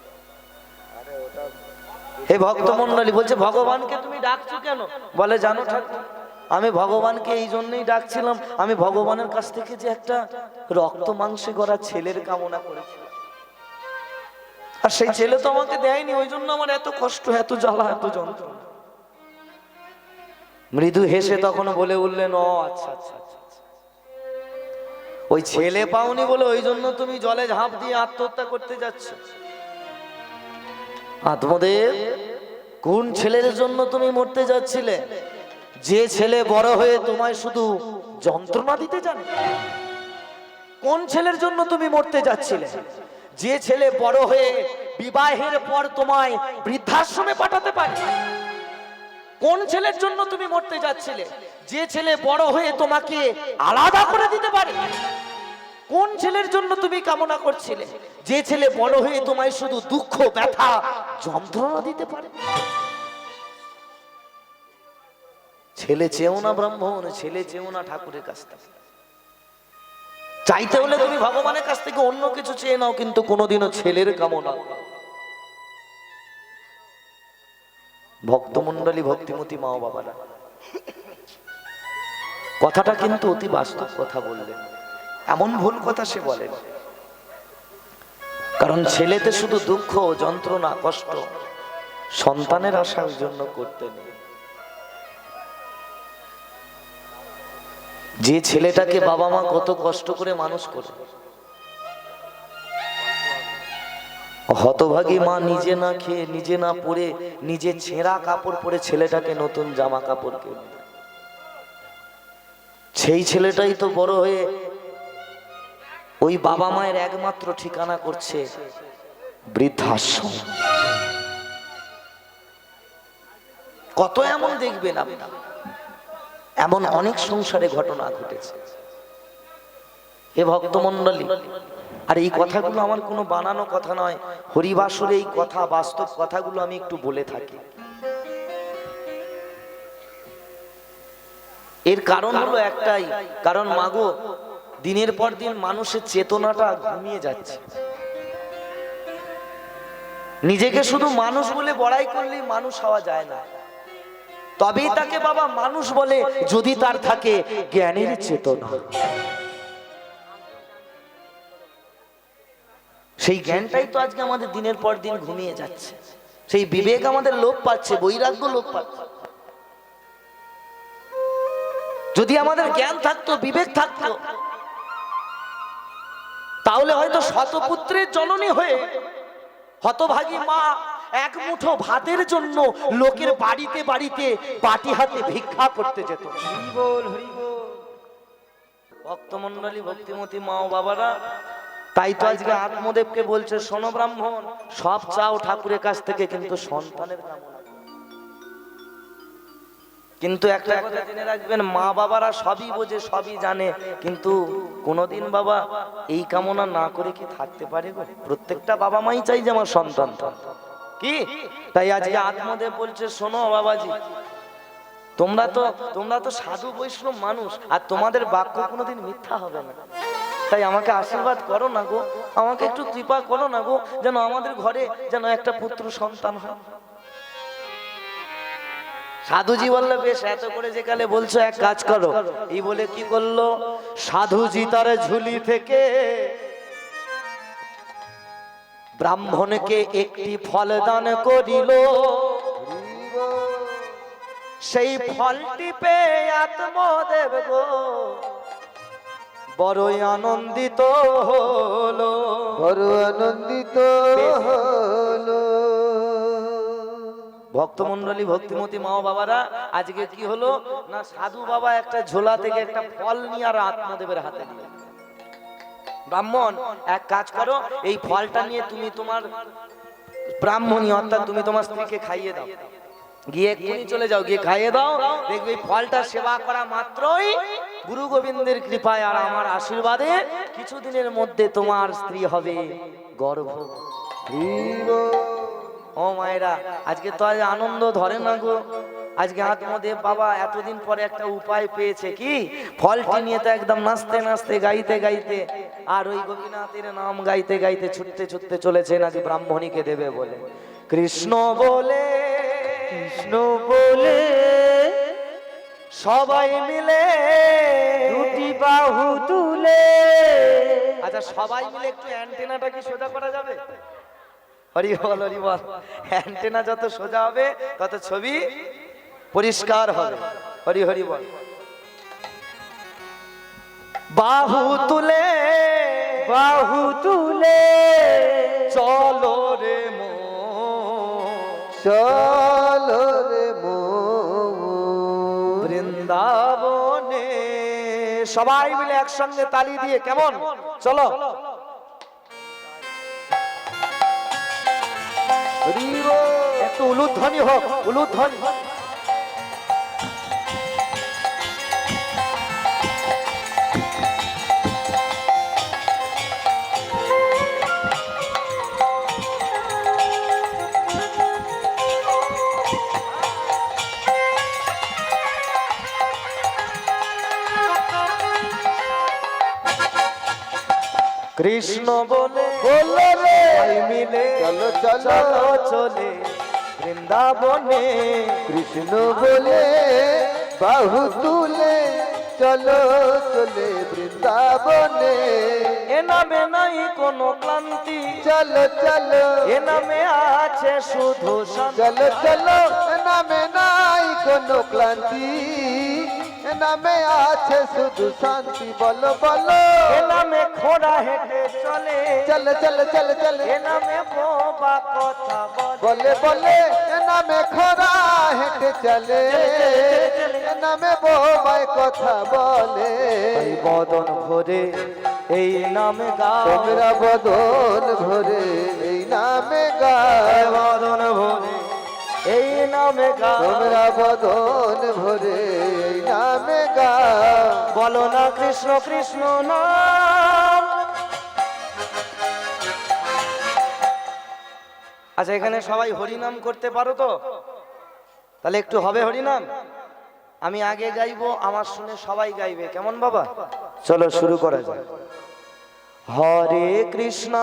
Speaker 1: হে ভক্তমণ্ডলী, বলছে ভগবানকে তুমি ডাকছো কেন? বলে, জানো ঠাকুর, আমি ভগবানকে এই জন্যই ডাকছিলাম, আমি ভগবানের কাছ থেকে যে একটা রক্ত মাংসে গড়া ছেলের কামনা করেছি, আর সেই ছেলে তো আমাকে দেয়নি, ওই জন্য আমার এত কষ্ট, এত জ্বালা, এত যন্ত্রণা। মৃদু হেসে তখন বলে উঠলেন, ও আচ্ছা আচ্ছা আচ্ছা, ওই ছেলে পাওনি বলে ওই জন্য তুমি জলে ঝাঁপ দিয়ে আত্মহত্যা করতে যাচ্ছ? আত্মদেব, কোন ছেলের জন্য তুমি মরতে যাচ্ছিলে? যে ছেলে বড় হয়ে তোমায় শুধু যন্ত্রণা দিতে জানে। কোন ছেলের জন্য তুমি মরতে যাচ্ছিলে? যে ছেলে বড় হয়ে বিবাহের পর তোমায় বৃদ্ধাশ্রমে পাঠাতে পারে। কোন ছেলের জন্য তুমি মরতে যাচ্ছিলে? যে ছেলে বড় হয়ে তোমাকে আলাদা করে দিতে পারে। কোন ছেলের জন্য তুমি কামনা করছিলে? যে ছেলে বড় হয়ে তোমায় শুধু দুঃখ, ব্যথা, যন্ত্রণা দিতে পারে। ছেলে চেও না ব্রাহ্মণ, ছেলে চেও না ঠাকুরের কাছ থেকে। চাইতে হলে তুমি ভগবানের কাছ থেকে অন্য কিছু চেয়ে নাও, কিন্তু কোনোদিনও ছেলের কামনা। ভক্তমণ্ডলী, ভক্তিমতী মা বাবারা, কথাটা কিন্তু অতি বাস্তব কথা বললেন, এমন ভুল কথা সে বলেন। কারণ ছেলেতে শুধু দুঃখ, যন্ত্রণা, কষ্ট, সন্তানের আশা ওই জন্য করতে নেই। যে ছেলেটাকে বাবা মা কত কষ্ট করে মানুষ করে, হতভাগী মা নিজে না খেয়ে, নিজে না পরে, নিজে ছেঁড়া কাপড় পরে ছেলেটাকে নতুন জামা কাপড় কিনে দেয়। সেই ছেলেটাই তো বড় হয়ে ওই বাবা মায়ের একমাত্র ঠিকানা করছে বৃদ্ধাশ্রম। কত এমন দেখবেন আপনারা, এমন অনেক সংসারে ঘটনা ঘটেছে। হে ভক্তমণ্ডলী, আর এই কথাগুলো আমার কোনো বানানো কথা নয়, হরিবাসরে এই কথা, বাস্তব কথাগুলো আমি একটু বলে থাকি। এর কারণ হলো একটাই, কারণ মাগো, দিনের পর দিন মানুষের চেতনাটা ঘুমিয়ে যাচ্ছে। নিজেকে শুধু মানুষ বলে বড়াই করলেই মানুষ হওয়া যায় না। তবেই তাকে বাবা মানুষ বলে যদি তার থাকে জ্ঞানের চেতনা। সেই জ্ঞানটাই তো আজকে আমাদের দিনের পর দিন ঘুমিয়ে যাচ্ছে। সেই বিবেক আমাদের লোপ পাচ্ছে, বৈরাগ্য লোপ পাচ্ছে। যদি আমাদের জ্ঞান থাকতো, বিবেক থাকতো, তাহলে হয়তো শতপুত্রের জননী হয়ে হতভাগী মা এক মুঠো ভাতের জন্য লোকের বাড়িতে বাড়িতে বাটি হাতে ভিক্ষা করতে যেত।
Speaker 3: হরি বল, হরি বল।
Speaker 1: ভক্তমণ্ডলী, ভক্তিমতী মা ও বাবারা, তাই তো আজকে আত্মদেবকে বলছে, শোনো ব্রাহ্মণ, সব চাও ঠাকুরের কাছ থেকে, কিন্তু সন্তানের কামনা। কিন্তু একটা কথা জেনে রাখবেন, মা বাবারা সবই বোঝে, সবই জানে, কিন্তু কোনোদিন বাবা এই কামনা না করে কি থাকতে পারে গো? প্রত্যেকটা বাবা মাই চাই যে আমার সন্তান কি। তাই আজকে আত্মদেব বলছে, শোনো বাবাজি, তোমরা তো সাধু বৈষ্ণব মানুষ, আর তোমাদের বাক্য কোনোদিন মিথ্যা হবে না। তাই আমাকে আশীর্বাদ করো না গো, আমাকে একটু কৃপা করো না গো, যেন আমাদের ঘরে যেন একটা পুত্র সন্তান হয়। সাধুজি বললো বেশ, এত করে যেকালে বলছো এক কাজ করো। এই বলে কি করলো, সাধুজি তার ঝুলি থেকে ব্রাহ্মণকে একটি ফল দান করিল। সেই ফলটি পেয়ে আত্মদেব গো বড়ই আনন্দিত হলো,
Speaker 2: বড় আনন্দিত হলো।
Speaker 1: ভক্তমন্ডলী, ভক্তিমতী মা বাবারা, আজকে কি হলো না, সাধু বাবা একটা ঝোলা থেকে একটা ফল নিয়ে আর আত্মদেবের হাতে দিল। ব্রাহ্মণ এক কাজ করো, এই ফলটা নিয়ে তুমি তোমার ব্রাহ্মণী অর্থাৎ তুমি তোমার স্ত্রীকে খাইয়ে দাও, গিয়ে এক্ষুনি চলে যাও, গিয়ে খাইয়ে দাও। দেখবে এই ফলটা সেবা করা মাত্রই গুরু গোবিন্দের কৃপায় আর আমার আশীর্বাদে কিছুদিনের মধ্যে তোমার স্ত্রী হবে গর্ভবতী। ও মায়েরা, আজকে তো আজ আনন্দ ধরে না গো। আজকে আত্মদেব বাবা এতদিন পরে একটা উপায় পেয়েছে, কি ফলটি নিয়ে তো একদম নাচতে নাচতে গাইতে গাইতে আর ওই গোপীনাথের নাম গাইতে গাইতে ছুটতে ছুটতে চলেছেন আজ ব্রাহ্মণীকে দেবে বলে। কৃষ্ণ বলে,
Speaker 3: কৃষ্ণ বলে
Speaker 1: সবাই মিলে
Speaker 3: দুটি বাহু তুলে।
Speaker 1: আচ্ছা সবাই মিলে একটু অ্যান্টেনাটা কি সোজা করা যাবে? হরি বল, হরি বল। অ্যান্টেনা যত সোজা হবে তত ছবি পরিষ্কার হবে। হরি হরি বল। বাহু তুলে,
Speaker 3: বাহু তুলে
Speaker 1: চলো রে মো,
Speaker 2: চলো রে মন
Speaker 1: বৃন্দাবনে। সবাই মিলে একসঙ্গে তালি দিয়ে, কেমন? চলো। একটু উলুধ্বনি হোক, উলুধ্বনি। কৃষ্ণ বলে
Speaker 2: বলো রে
Speaker 1: সবাই মিলে
Speaker 2: চলো চলো
Speaker 1: চলো চলে বৃন্দাবনে।
Speaker 2: কৃষ্ণ বলে বাহু তুলে চলো চলে বৃন্দাবনে।
Speaker 1: এ নামে নাই কোনো ক্লান্তি,
Speaker 2: চলো চলো
Speaker 1: এ নামে আছে শুধু শান্তি।
Speaker 2: চলো চলো নামে নাই কোনো ক্লান্তি, নামে আছে শুধু শান্তি। বলো বলো
Speaker 1: এ নামে খোড়া হেঁটে চলে,
Speaker 2: চল চল চল চল
Speaker 1: এ নামে বোবা কথা বলে।
Speaker 2: বলে বলে নামে খরা হেঁটে চলে, নামে বোবাই কথা বলে।
Speaker 1: এই বদন ভরে এই নামে গাও,
Speaker 2: তোমরা বদন ভরে এই নামে গায়।
Speaker 1: বদন ভরে এই নামে গাও,
Speaker 2: তোমরা বদন ভরে এই নামে গায়।
Speaker 1: বলো না কৃষ্ণ কৃষ্ণ নাম। আচ্ছা এখানে সবাই হরিনাম করতে পারো তো? তাহলে একটু হবে হরিনাম। আমি আগে গাইবো, আমার শুনে সবাই গাইবে, কেমন বাবা? চলো শুরু করা যাক। হরে কৃষ্ণ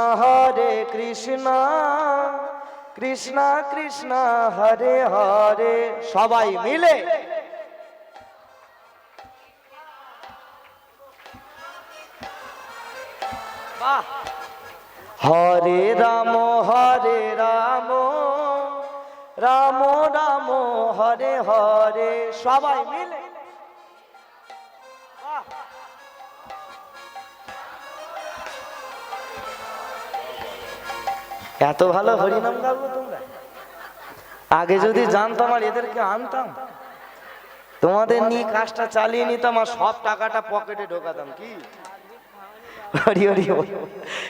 Speaker 1: কৃষ্ণ কৃষ্ণ হরে হরে। সবাই মিলে বাহ। হরে রাম রাম রাম হরে হরে। সবাই মিলে বাহ। এত ভালো হরিনাম গাবো তোমরা? আগে যদি জানতাম আর এদেরকে আনতাম, তোমাদের নিয়ে কাজটা চালিয়ে নিতাম আর সব টাকাটা পকেটে ঢোকাতাম। কি হরি হরি বল।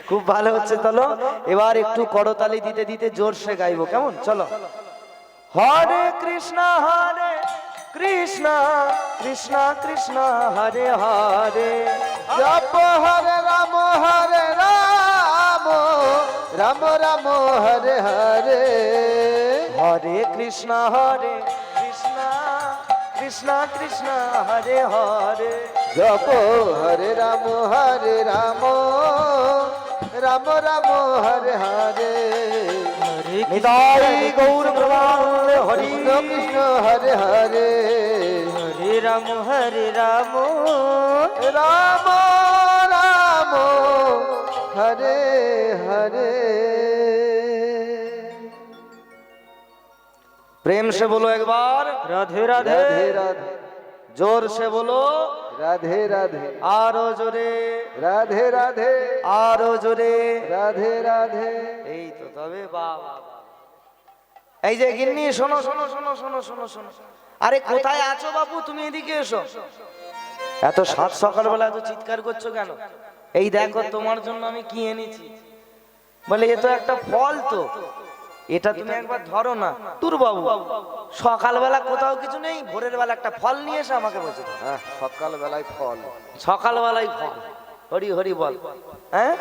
Speaker 1: খুব ভালো হচ্ছে। চলো এবার একটু করতালি দিতে দিতে জোরসে গাইবো, কেমন? চলো। হরে কৃষ্ণ কৃষ্ণ কৃষ্ণ হরে হরে।
Speaker 2: জপ হরে রাম রাম রাম হরে হরে।
Speaker 1: হরে কৃষ্ণ কৃষ্ণ কৃষ্ণ হরে হরে।
Speaker 2: জপ হরে রাম রাম রাম হরে হরে
Speaker 1: নিতাই গৌর প্রেমানন্দে হরি
Speaker 2: কৃষ্ণ কৃষ্ণ হরে হরে
Speaker 3: হরে রাম
Speaker 2: রাম রাম হরে হরে
Speaker 1: प्रेम से बोलो एक बार
Speaker 3: রাধে রাধে
Speaker 2: রাধে রাধে
Speaker 1: जोर से बोलो
Speaker 2: রাধে রাধে
Speaker 1: आरो जोरे
Speaker 2: রাধে রাধে
Speaker 1: आरो जोरे
Speaker 2: রাধে রাধে
Speaker 1: এই তো তবে বাবা এই যে গিন্নি শোনো শোনো শোনো শোনো শোনো শোনো আরে কোথায় আছো বাবু তুমি এদিকে এসো এত সাত সকালবেলা এত চিৎকার করছো কেন এই দেখো তোমার জন্য আমি কি এনেছি বলে এ তো একটা ফল তো এটা তুমি একবার ধরো না তোর বাবু সকালবেলা কোথাও কিছু নেই ভোরের বেলা একটা ফল নিয়ে এসে আমাকে বলছে
Speaker 2: হ্যাঁ সকাল বেলায় ফল
Speaker 1: সকালবেলায় ফল হরি হরি বল হ্যাঁ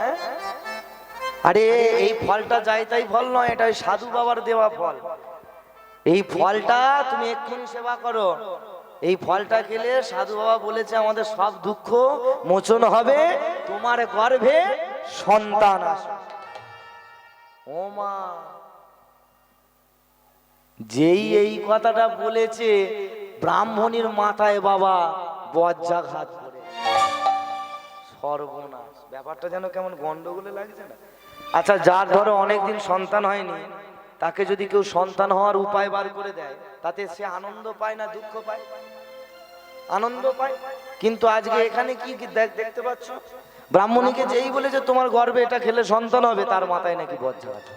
Speaker 1: আরে এই ফলটা যাই তাই ফল নয় এটা ওই সাধু বাবার দেওয়া ফল এই ফলটা তুমি এক্ষুনি সেবা করো এই ফলটা খেলে সাধু বাবা বলেছে আমাদের সব দুঃখ মোচন হবে তোমার গর্ভে সন্তান আসবে ও মা যেই এই কথাটা বলেছে ব্রাহ্মণীর মাথায় বাবা বজ্রাঘাত করে সর্বনাশ ব্যাপারটা যেন কেমন গন্ডগোলে লাগছে না আচ্ছা যার ধরো অনেকদিন সন্তান হয়নি তাকে যদি কেউ সন্তান হওয়ার উপায় বার করে দেয় তাতে সে আনন্দ পায় না দুঃখ পায় আনন্দ পায় কিন্তু আজকে এখানে কি দেখতে পাচ্ছ ব্রাহ্মণীকে যেই বলে যে তোমার গর্ভে এটা খেলে সন্তান হবে তার মাথায় নাকি বজ্রাঘাত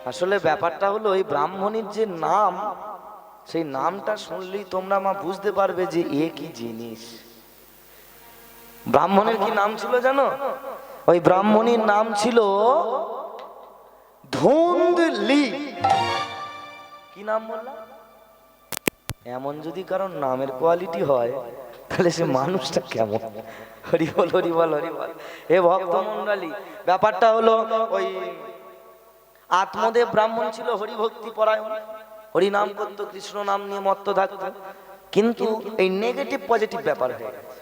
Speaker 1: আসলে ব্যাপারটা হলো এই ব্রাহ্মণীর যে নাম সেই নামটা শুনলেই তোমরা মা বুঝতে পারবে যে এ কি জিনিস ব্রাহ্মণের কি নাম ছিল জানো ওই ব্রাহ্মণীর নাম ছিল ধুন্দলি কি নাম বললাম এমন যদি কারণ নামের কোয়ালিটি হয় তাহলে সে মানুষটা কেমন হরি বল হরি বল হরি বল হে ভক্ত মণ্ডলী ব্যাপারটা হলো ওই আত্মদেব ব্রাহ্মণ ছিল হরিভক্তি পরায়ণ হরি নাম করতো কৃষ্ণ নাম নিয়ে মত্ত থাকতো কিন্তু এই নেগেটিভ পজিটিভ ব্যাপার হয়ে গেছে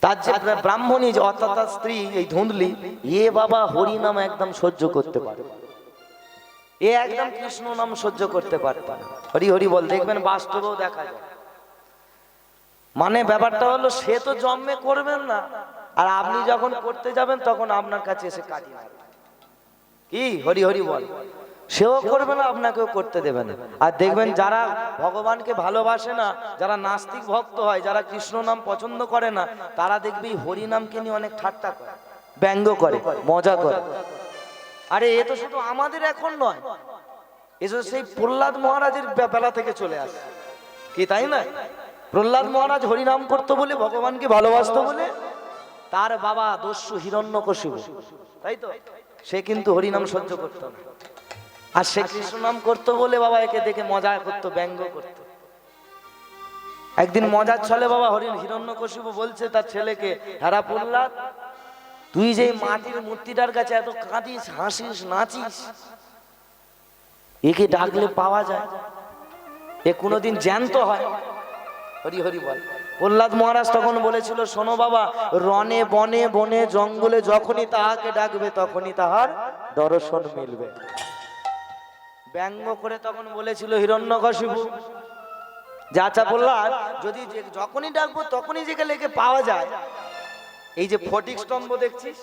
Speaker 1: তার যে ব্রাহ্মণী যে অর্থাৎ তার স্ত্রী এই ধুন্দলি এ বাবা হরি নাম একদম সহ্য করতে পারে এ একদম কৃষ্ণ নাম সহ্য করতে পারত না হরি হরি বল দেখবেন বাস্তবেও দেখা যায় মানে ব্যাপারটা হলো সে তো জন্মে করবেন না আর আপনি যখন করতে যাবেন তখন আপনার কাছে এসে কাটিয়ে নেবে কি হরি হরি বল সেও করবে না আপনাকেও করতে দেবে না আর দেখবেন যারা ভগবানকে ভালোবাসে না যারা নাস্তিক ভক্ত হয় যারা কৃষ্ণ নাম পছন্দ করে না তারা দেখবি হরি নামকে নিয়ে অনেক ঠাট্টা করে ব্যঙ্গ করে মজা করে আরে এ তো শুধু আমাদের এখন নয় এ তো সেই প্রহ্লাদ মহারাজের বেলা থেকে চলে আসে কি তাই না প্রহ্লাদ মহারাজ হরি নাম করতো বলে ভগবানকে ভালোবাসতো বলে তার বাবা দস্যু হিরণ্যকশিপু তাই তো সে কিন্তু হরিনাম সহ্য করতো না আর সে কৃষ্ণ নাম করতো বলে বাবা একে দেখে মজা করতো ব্যঙ্গ করতো একদিন মজার ছলে বাবা হিরণ্যকশিপু বলছে তার ছেলেকে হারা প্রহ্লাদ তুই যে মাটির মূর্তিটার কাছে এত কাঁদিস হাসিস নাচিস একে ডাকলে পাওয়া যায় এ কোনোদিন জ্যান্ত হয় হরি হরি বল প্রহ্লাদ মহারাজ তখন বলেছিল শোনো বাবা রনে বনে বনে জঙ্গলে যখনই তাহাকে ডাকবে তখনই তাহার দর্শন মিলবে ব্যঙ্গ করে তখন বলেছিল হিরণ্যকশিপু যে আচ্ছা প্রহ্লাদ যদি যখনই ডাকবো তখনই যে লেগে পাওয়া যায় এই যে ফটিক স্তম্ভ দেখছিস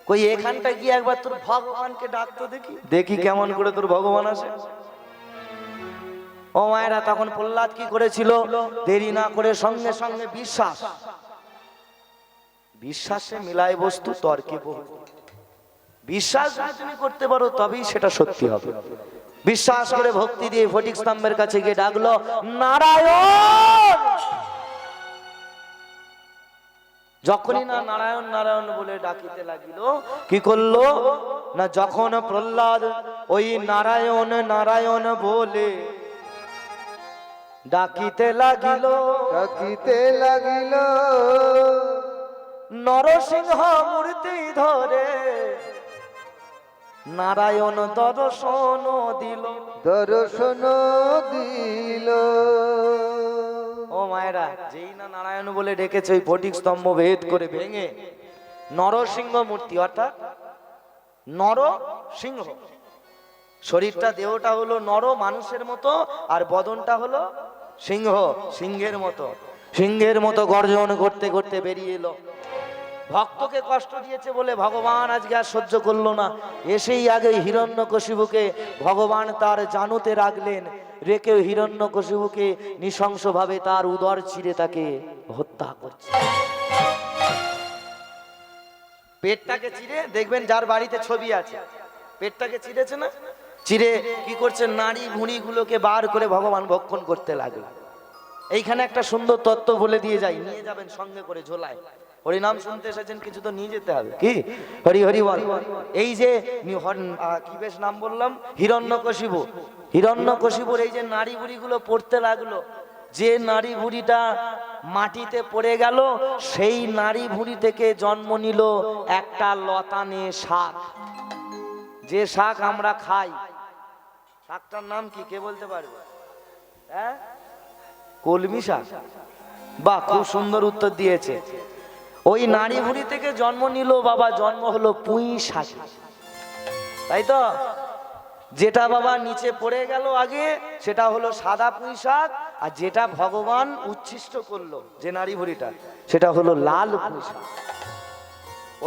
Speaker 1: কই এখানটা গিয়ে একবার তোর ভগবানকে ডাকতো দেখি দেখি কেমন করে তোর ভগবান আসে ও মায়েরা তখন প্রহ্লাদ কি করেছিল দেরি না করে সঙ্গে সঙ্গে বিশ্বাসে মিলায় বস্তু তর্কে বহু বিশ্বাস যদি তুমি করতে পারো তবেই সেটা সত্যি হবে বিশ্বাস করে ভক্তি দিয়ে ফটিক স্তম্ভের কাছে গিয়ে ডাকলো নারায়ণ যখনই না নারায়ণ নারায়ণ বলে ডাকিতে লাগিল কি করলো না যখন প্রহ্লাদ ওই নারায়ণ নারায়ণ বলে ডাকিতে লাগিল নরসিংহ মূর্তি ধরে নারায়ণ দর্শন দিল ও মায়েরা যেই না নারায়ণ বলে ডেকেছে ওই ফটিক স্তম্ভ ভেদ করে ভেঙে নরসিংহ মূর্তি, অর্থাৎ নরসিংহ। শরীরটা দেহটা হলো নর মানুষের মতো, আর বদনটা হলো সিংহ, সিংহের মতো। সিংহের মতো গর্জন করতে করতে বেরিয়ে এলো। ভক্তকে কষ্ট দিয়েছে বলে ভগবান আজকে আর সহ্য করলো না, এসেই আগে হিরণ্যকশিপুকে ভগবান তার জানুতে রাখলেন, রেখে হিরণ্যকশিপুকে নৃশংসভাবে তার উদর চিরে তাকে হত্যা করছে। পেটটাকে চিরে, দেখবেন যার বাড়িতে ছবি আছে, পেটটাকে চিরেছে না, চিরে কি করছে, নাড়ি ভুঁড়ি গুলোকে বার করে ভগবান ভক্ষণ করতে লাগলো। এইখানে একটা সুন্দর তত্ত্ব বলে দিয়ে যাই, নিয়ে যাবেন সঙ্গে করে ঝোলায়। হরিনাম শুনতে এসেছেন, কিছু তো নিয়ে যেতে হবে, কি হরি হরি বল। এই যে কি বেশ নাম বললাম, হিরণ্যকশিপু, হিরণ্যকশিপুর এই যে নাড়ি ভুঁড়ি গুলো পড়তে লাগলো, যে নাড়ি ভুঁড়িটা মাটিতে পড়ে গেল, সেই নাড়ি ভুঁড়ি থেকে জন্ম নিল একটা লতানে শাক। যে শাক আমরা খাই, শাকটার নাম কি কে বলতে পারবে? হ্যাঁ, কলমি শাক। বাহ, খুব সুন্দর উত্তর দিয়েছে। ওই নাড়ি ভুঁড়ি থেকে জন্ম নিল বাবা, জন্ম হলো পুঁই শাক, তাই তো? যেটা বাবা নিচে পড়ে গেল আগে, সেটা হলো সাদা পুঁই শাক, আর যেটা ভগবান উচ্ছিষ্ট করলো যে নাড়ি ভুঁড়িটা, সেটা হলো লাল পুঁই শাক।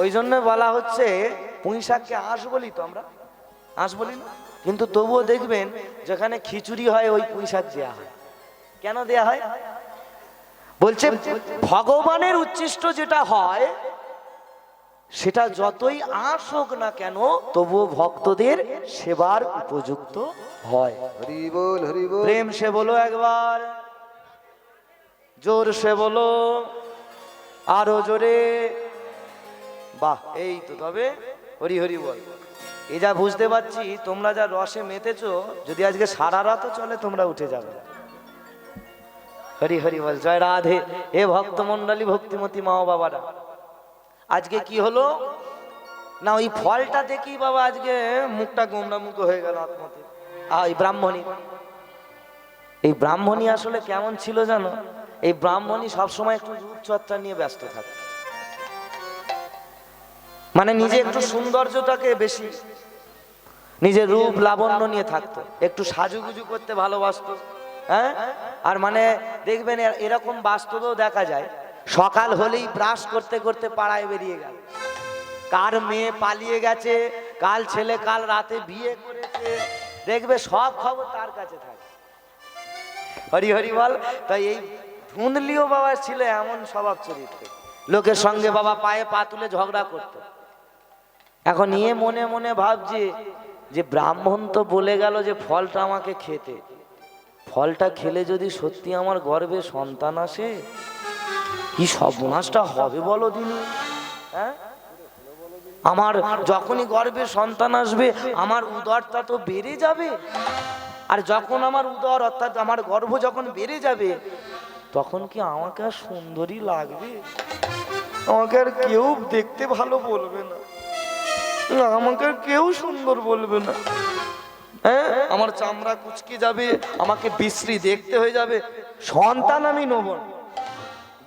Speaker 1: ওই জন্য বলা হচ্ছে পুঁই শাককে আঁশ বলি, তো আমরা আঁশ বলি না, কিন্তু তবুও দেখবেন যেখানে খিচুড়ি হয় ওই পুঁই শাক দেওয়া হয়। কেন দেয়া হয়? বলছে ভগবানের উচ্ছিষ্ট যেটা হয়, সেটা যতই আঁশ হোক না কেন, তবুও ভক্তদের সেবার উপযুক্ত হয়।
Speaker 2: হরি বল, হরি বল।
Speaker 1: প্রেম সে বলো একবার, জোর সে বলো, আরো জোরে। বাহ, এই তো, তবে হরি হরি বল। এ যা বুঝতে পারছি, তোমরা যা রসে মেতেছো, যদি আজকে সারা রাতও চলে তোমরা উঠে যাবে। হরি হরি বল, জয় রাধে। এ ভক্তমন্ডলী, ভক্তিমতী মা বাবারা, আজকে কি হলো না, ওই ফলটা দেখি বাবা আজকে মুখটা গোমরা মুখ হয়ে গেল আত্মতে। এই ব্রাহ্মণী, এই ব্রাহ্মণী আসলে কেমন ছিল জানো? এই ব্রাহ্মণী সবসময় একটু রূপচর্চা নিয়ে ব্যস্ত থাকে, মানে নিজে একটু সৌন্দর্যটাকে বেশি, নিজের রূপ লাবণ্য নিয়ে থাকতো, একটু সাজুগুজু করতে ভালোবাসতো। হ্যাঁ, আর মানে দেখবেন এরকম বাস্তবেও দেখা যায়, সকাল হলেই ব্রাশ করতে করতে পাড়ায় বেরিয়ে গেল, কার মেয়ে পালিয়ে গেছে, কাল ছেলে কাল রাতে বিয়ে করেছে, দেখবে সব খবর তার কাছে থাকে। হরি হরি বল। তাই এই ধুন্দলিও বাবা ছিল এমন স্বভাব চরিত্র, লোকের সঙ্গে বাবা পায়ে পা তুলে ঝগড়া করত। এখন নিয়ে মনে মনে ভাবছে যে ব্রাহ্মণ তো বলে গেল যে ফলটা আমাকে খেতে, ফলটা খেলে যদি সত্যি আমার গর্ভে সন্তান আসে, কি সর্বনাশটা হবে বলো দিনি। হ্যাঁ, আমার যখনই গর্ভে সন্তান আসবে, আমার উদরটা তো বেড়ে যাবে, আর যখন আমার উদর অর্থাৎ আমার গর্ভ যখন বেড়ে যাবে, তখন কি আমাকে আর সুন্দরী লাগবে? আমাকে আর কেউ দেখতে ভালো বলবে না, আমাকে আর কেউ সুন্দর বলবে না। হ্যাঁ, আমার চামড়া কুচকে যাবে, আমাকে বিশ্রী দেখতে হয়ে যাবে, সন্তান আমি নেব না,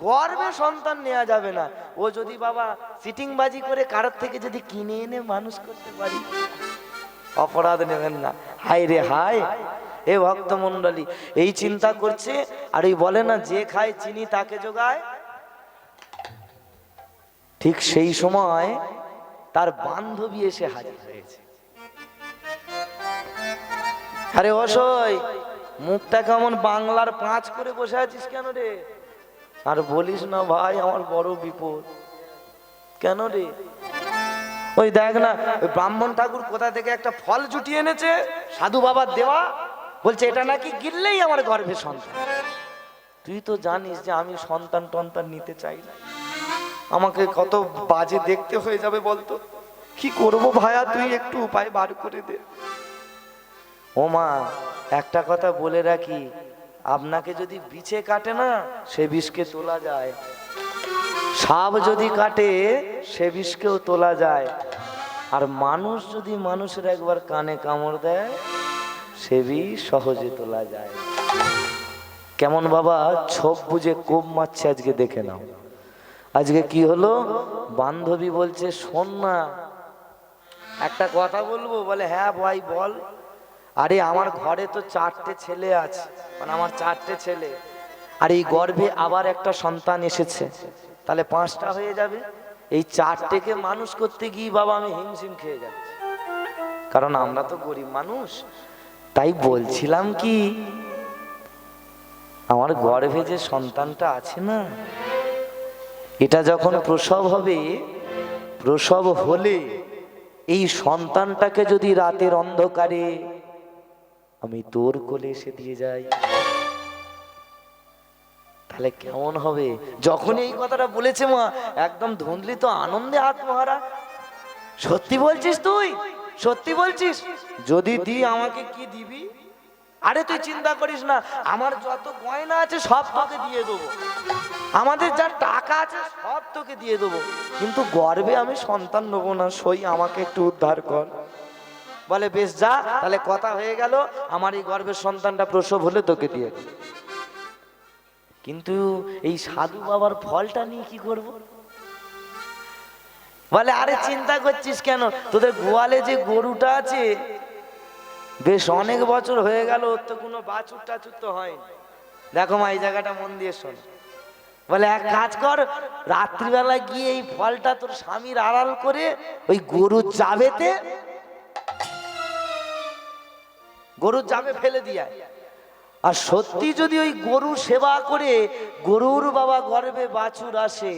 Speaker 1: গর্ভে সন্তান নেওয়া যাবে না। ও যদি বাবা সিটিংবাজি করে কারোর থেকে যদি কিনে এনে মানুষ করতে পারি, অপরাধ নেবেন না। হায় রে হায়, এ ভক্তমণ্ডলী এই চিন্তা করছে। আর ওই বলে না, যে খায় চিনি তাকে জোগায়, ঠিক সেই সময় তার বান্ধবী এসে হাজির হয়েছে। আরে অসই, মুখটা কেমন বাংলার 5 করে বসে আছিস কেন রে? আর বলিস না ভাই, আমার বড় বিপদ। কেন রে? ওই দেখ না, ওই ব্রাহ্মণ ঠাকুর কোথা থেকে একটা ফল জুটিয়ে এনেছে, সাধু বাবার দেওয়া, বলছে এটা নাকি গিললেই আমার গর্ভে সন্তান। তুই তো জানিস যে আমি সন্তান টন্তান নিতে চাই না, আমাকে কত বাজে দেখতে হয়ে যাবে বলতো। কি করব ভাইয়া, তুই একটু উপায় বার করে দে। ও মা, একটা কথা বলে রাখি, আপনাকে যদি বিছে কাটে না, সে বিষকে তোলা যায়, সাপ যদি কাটে সে বিষকেও তোলা যায়, আর মানুষ যদি মানুষের একবার কানে কামড় দেয়, সে বিষ সহজে তোলা যায়। কেমন বাবা ছোপ বুঝে কোপ মারছে আজকে দেখে নাও। আজকে কি হলো, বান্ধবী বলছে শোন না একটা কথা বলবো, বলে হ্যাঁ ভাই বল। আরে আমার ঘরে তো 4টে ছেলে আছে, মানে আমার 4টে ছেলে, আর এই গর্ভে আবার একটা সন্তান এসেছে, তাহলে 5টা হয়ে যাবে। এই 4টেকে মানুষ করতে গিয়ে বাবা আমি হিমশিম খেয়ে যাচ্ছি, কারণ আমরা তো গরিব মানুষ। তাই বলছিলাম কি, আমার গর্ভে যে সন্তানটা আছে না, এটা যখন প্রসব হবে, প্রসব হলে এই সন্তানটাকে যদি রাতের অন্ধকারে আমি তোর কোলে এসে দিয়ে যাই, তাহলে কেমন হবে? যখন এই কথাটা বলেছে মা, একদম ধুন্দলি তো আনন্দে আত্মহারা। সত্যি বলছিস তুই? সত্যি বলছিস? যদি দি আমাকে কি দিবি? আরে তুই চিন্তা করিস না, আমার যত গয়না আছে সব তোকে দিয়ে দেবো, আমাদের যা টাকা আছে সব তোকে দিয়ে দেবো, কিন্তু গর্ভে আমি সন্তান নেবো না, সই আমাকে একটু উদ্ধার কর। বলে বেশ যা, তাহলে কথা হয়ে গেল, আমার এই গর্ভের সন্তানটা প্রসব হলে তোকে দিয়ে দেব। কিন্তু এই সাধু বাবার ফলটা নিয়ে কি করব? বলে আরে চিন্তা করছিস কেন, তোদের গোয়ালে যে গরুটা আছে বেশ অনেক বছর হয়ে গেল, ওর তো কোনো বাছুর টাছুর তো হয়নি। দেখো মা, এই জায়গাটা মন দিয়ে শোন। বলে এক কাজ কর, রাত্রিবেলা গিয়ে এই ফলটা তোর স্বামীর আড়াল করে ওই গরুর জাবে ফেলে দিয়ে, আর সত্যি যদি ওই গরু সেবা করে গরুর বাবা গর্ভে বাছুর আসে,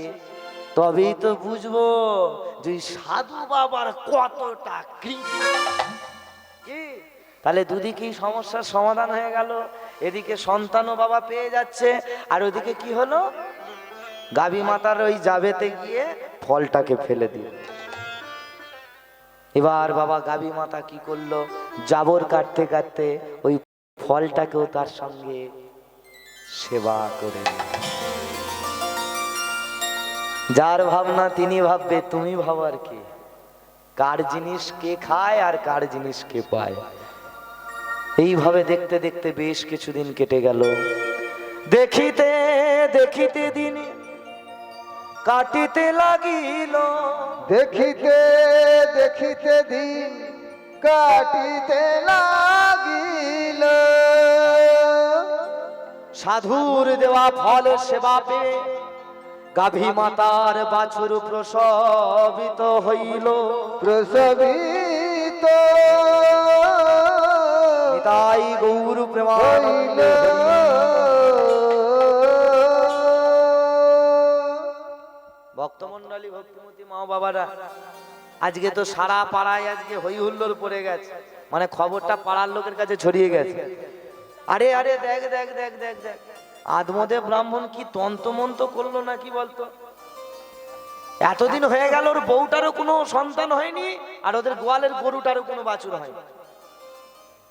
Speaker 1: তবেই তো বুঝবো যে সাধু বাবার কতটা কৃপা। তাহলে দুদিকেই সমস্যার সমাধান হয়ে গেল, এদিকে সন্তানও বাবা পেয়ে যাচ্ছে, আর ওদিকে কি হলো, গাভী মাতার ওই জাবেতে গিয়ে ফলটাকে ফেলে দিল। এবার বাবা গাভী মাতা কি করলো, জাবর কাটতে কাটতে ওই ফলটাকেও তার সঙ্গে সেবা করে। যার ভাবনা তিনি ভাববে, তুমি ভাবার কি? কার জিনিস কে খায় আর কার জিনিস কে পায়। এইভাবে দেখতে দেখতে বেশ কিছুদিন কেটে গেল। দেখিতে দেখিতে দিন কাটিতে লাগিল,
Speaker 2: দেখিতে দেখিতে দিন কাটিতে লাগিল।
Speaker 1: সাধুর দেওয়া ফল সেবা পেয়ে গাভী মাতার বাছুর প্রসবিত হইল।
Speaker 2: প্রসবিত
Speaker 1: তাই গৌর প্রেমানন্দ। ভক্তমন্ডলী, ভক্তিমতী মা বাবারা, আজকে তো সারা পাড়ায় আজকে হই হুল্লোড় পড়ে গেছে, মানে খবরটা পাড়ার লোকের কাছে ছড়িয়ে গেছে। আরে আরে দেখ দেখ দেখ দেখ দেখ, আদমদেব ব্রাহ্মণ কি তন্ত্রমন্ত্র করলো না কি বলতো? এতদিন হয়ে গেল, ওর বউটারও কোনো সন্তান হয়নি, আর ওদের গোয়ালের গরুটারও কোনো বাছুর হয়নি।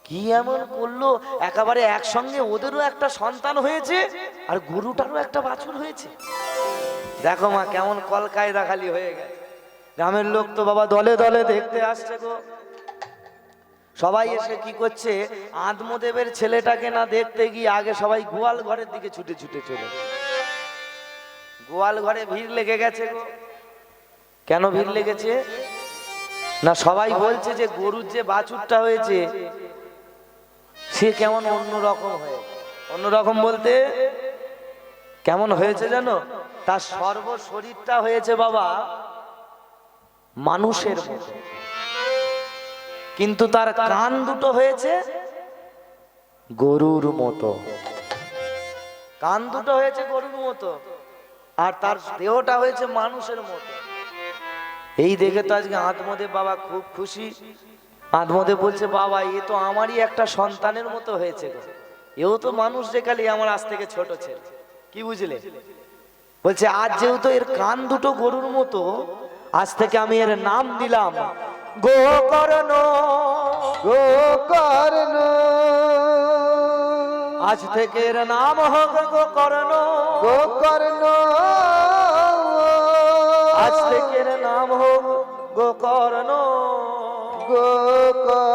Speaker 1: কি এমন করলো, একেবারে একসঙ্গে ওদেরও একটা সন্তান হয়েছে আর গরুটারও একটা বাছুর হয়েছে। দেখো মা, কেমন কলকায়দা খালি হয়ে গেছে। গ্রামের লোক তো বাবা দলে দলে দেখতে আসছে গো। সবাই এসে কি করছে, আদমদেবের ছেলেটাকে না দেখতে গিয়ে আগে সবাই গোয়াল ঘরের দিকে ছুটে ছুটে চলে। গোয়াল ঘরে ভিড় লেগে গেছে গো। কেন ভিড় লেগেছে না, সবাই বলছে যে গরুর যে বাছুরটা হয়েছে সে কেমন অন্যরকম হয়ে, অন্যরকম বলতে কেমন হয়েছে জানো? তার সর্ব শরীরটা হয়েছে বাবা মানুষের মতো, কিন্তু তার কান দুটো হয়েছে গরুর মতো। কান দুটো হয়েছে গরুর মতো, আর তার দেহটা হয়েছে মানুষের মতো। এই দেখে তো আজকে আত্মদেব বাবা খুব খুশি। আত্মদেব বলছে, বাবা এ তো আমারই একটা সন্তানের মতো হয়েছে, এও তো মানুষ দেখালি আমার আজ থেকে ছোট ছেলে। কি বুঝলে? বলছে আজ যেহেতু এর কান দুটো গরুর মতো, আজ থেকে আমি এর নাম দিলাম গোকর্ণ।
Speaker 2: গোকর্ণ
Speaker 1: আজ থেকে এর নাম হোক গোকর্ণ।
Speaker 2: গোকর্ণ
Speaker 1: আজ থেকে এর নাম হোক গোকর্ণ।
Speaker 2: গোকর্ণ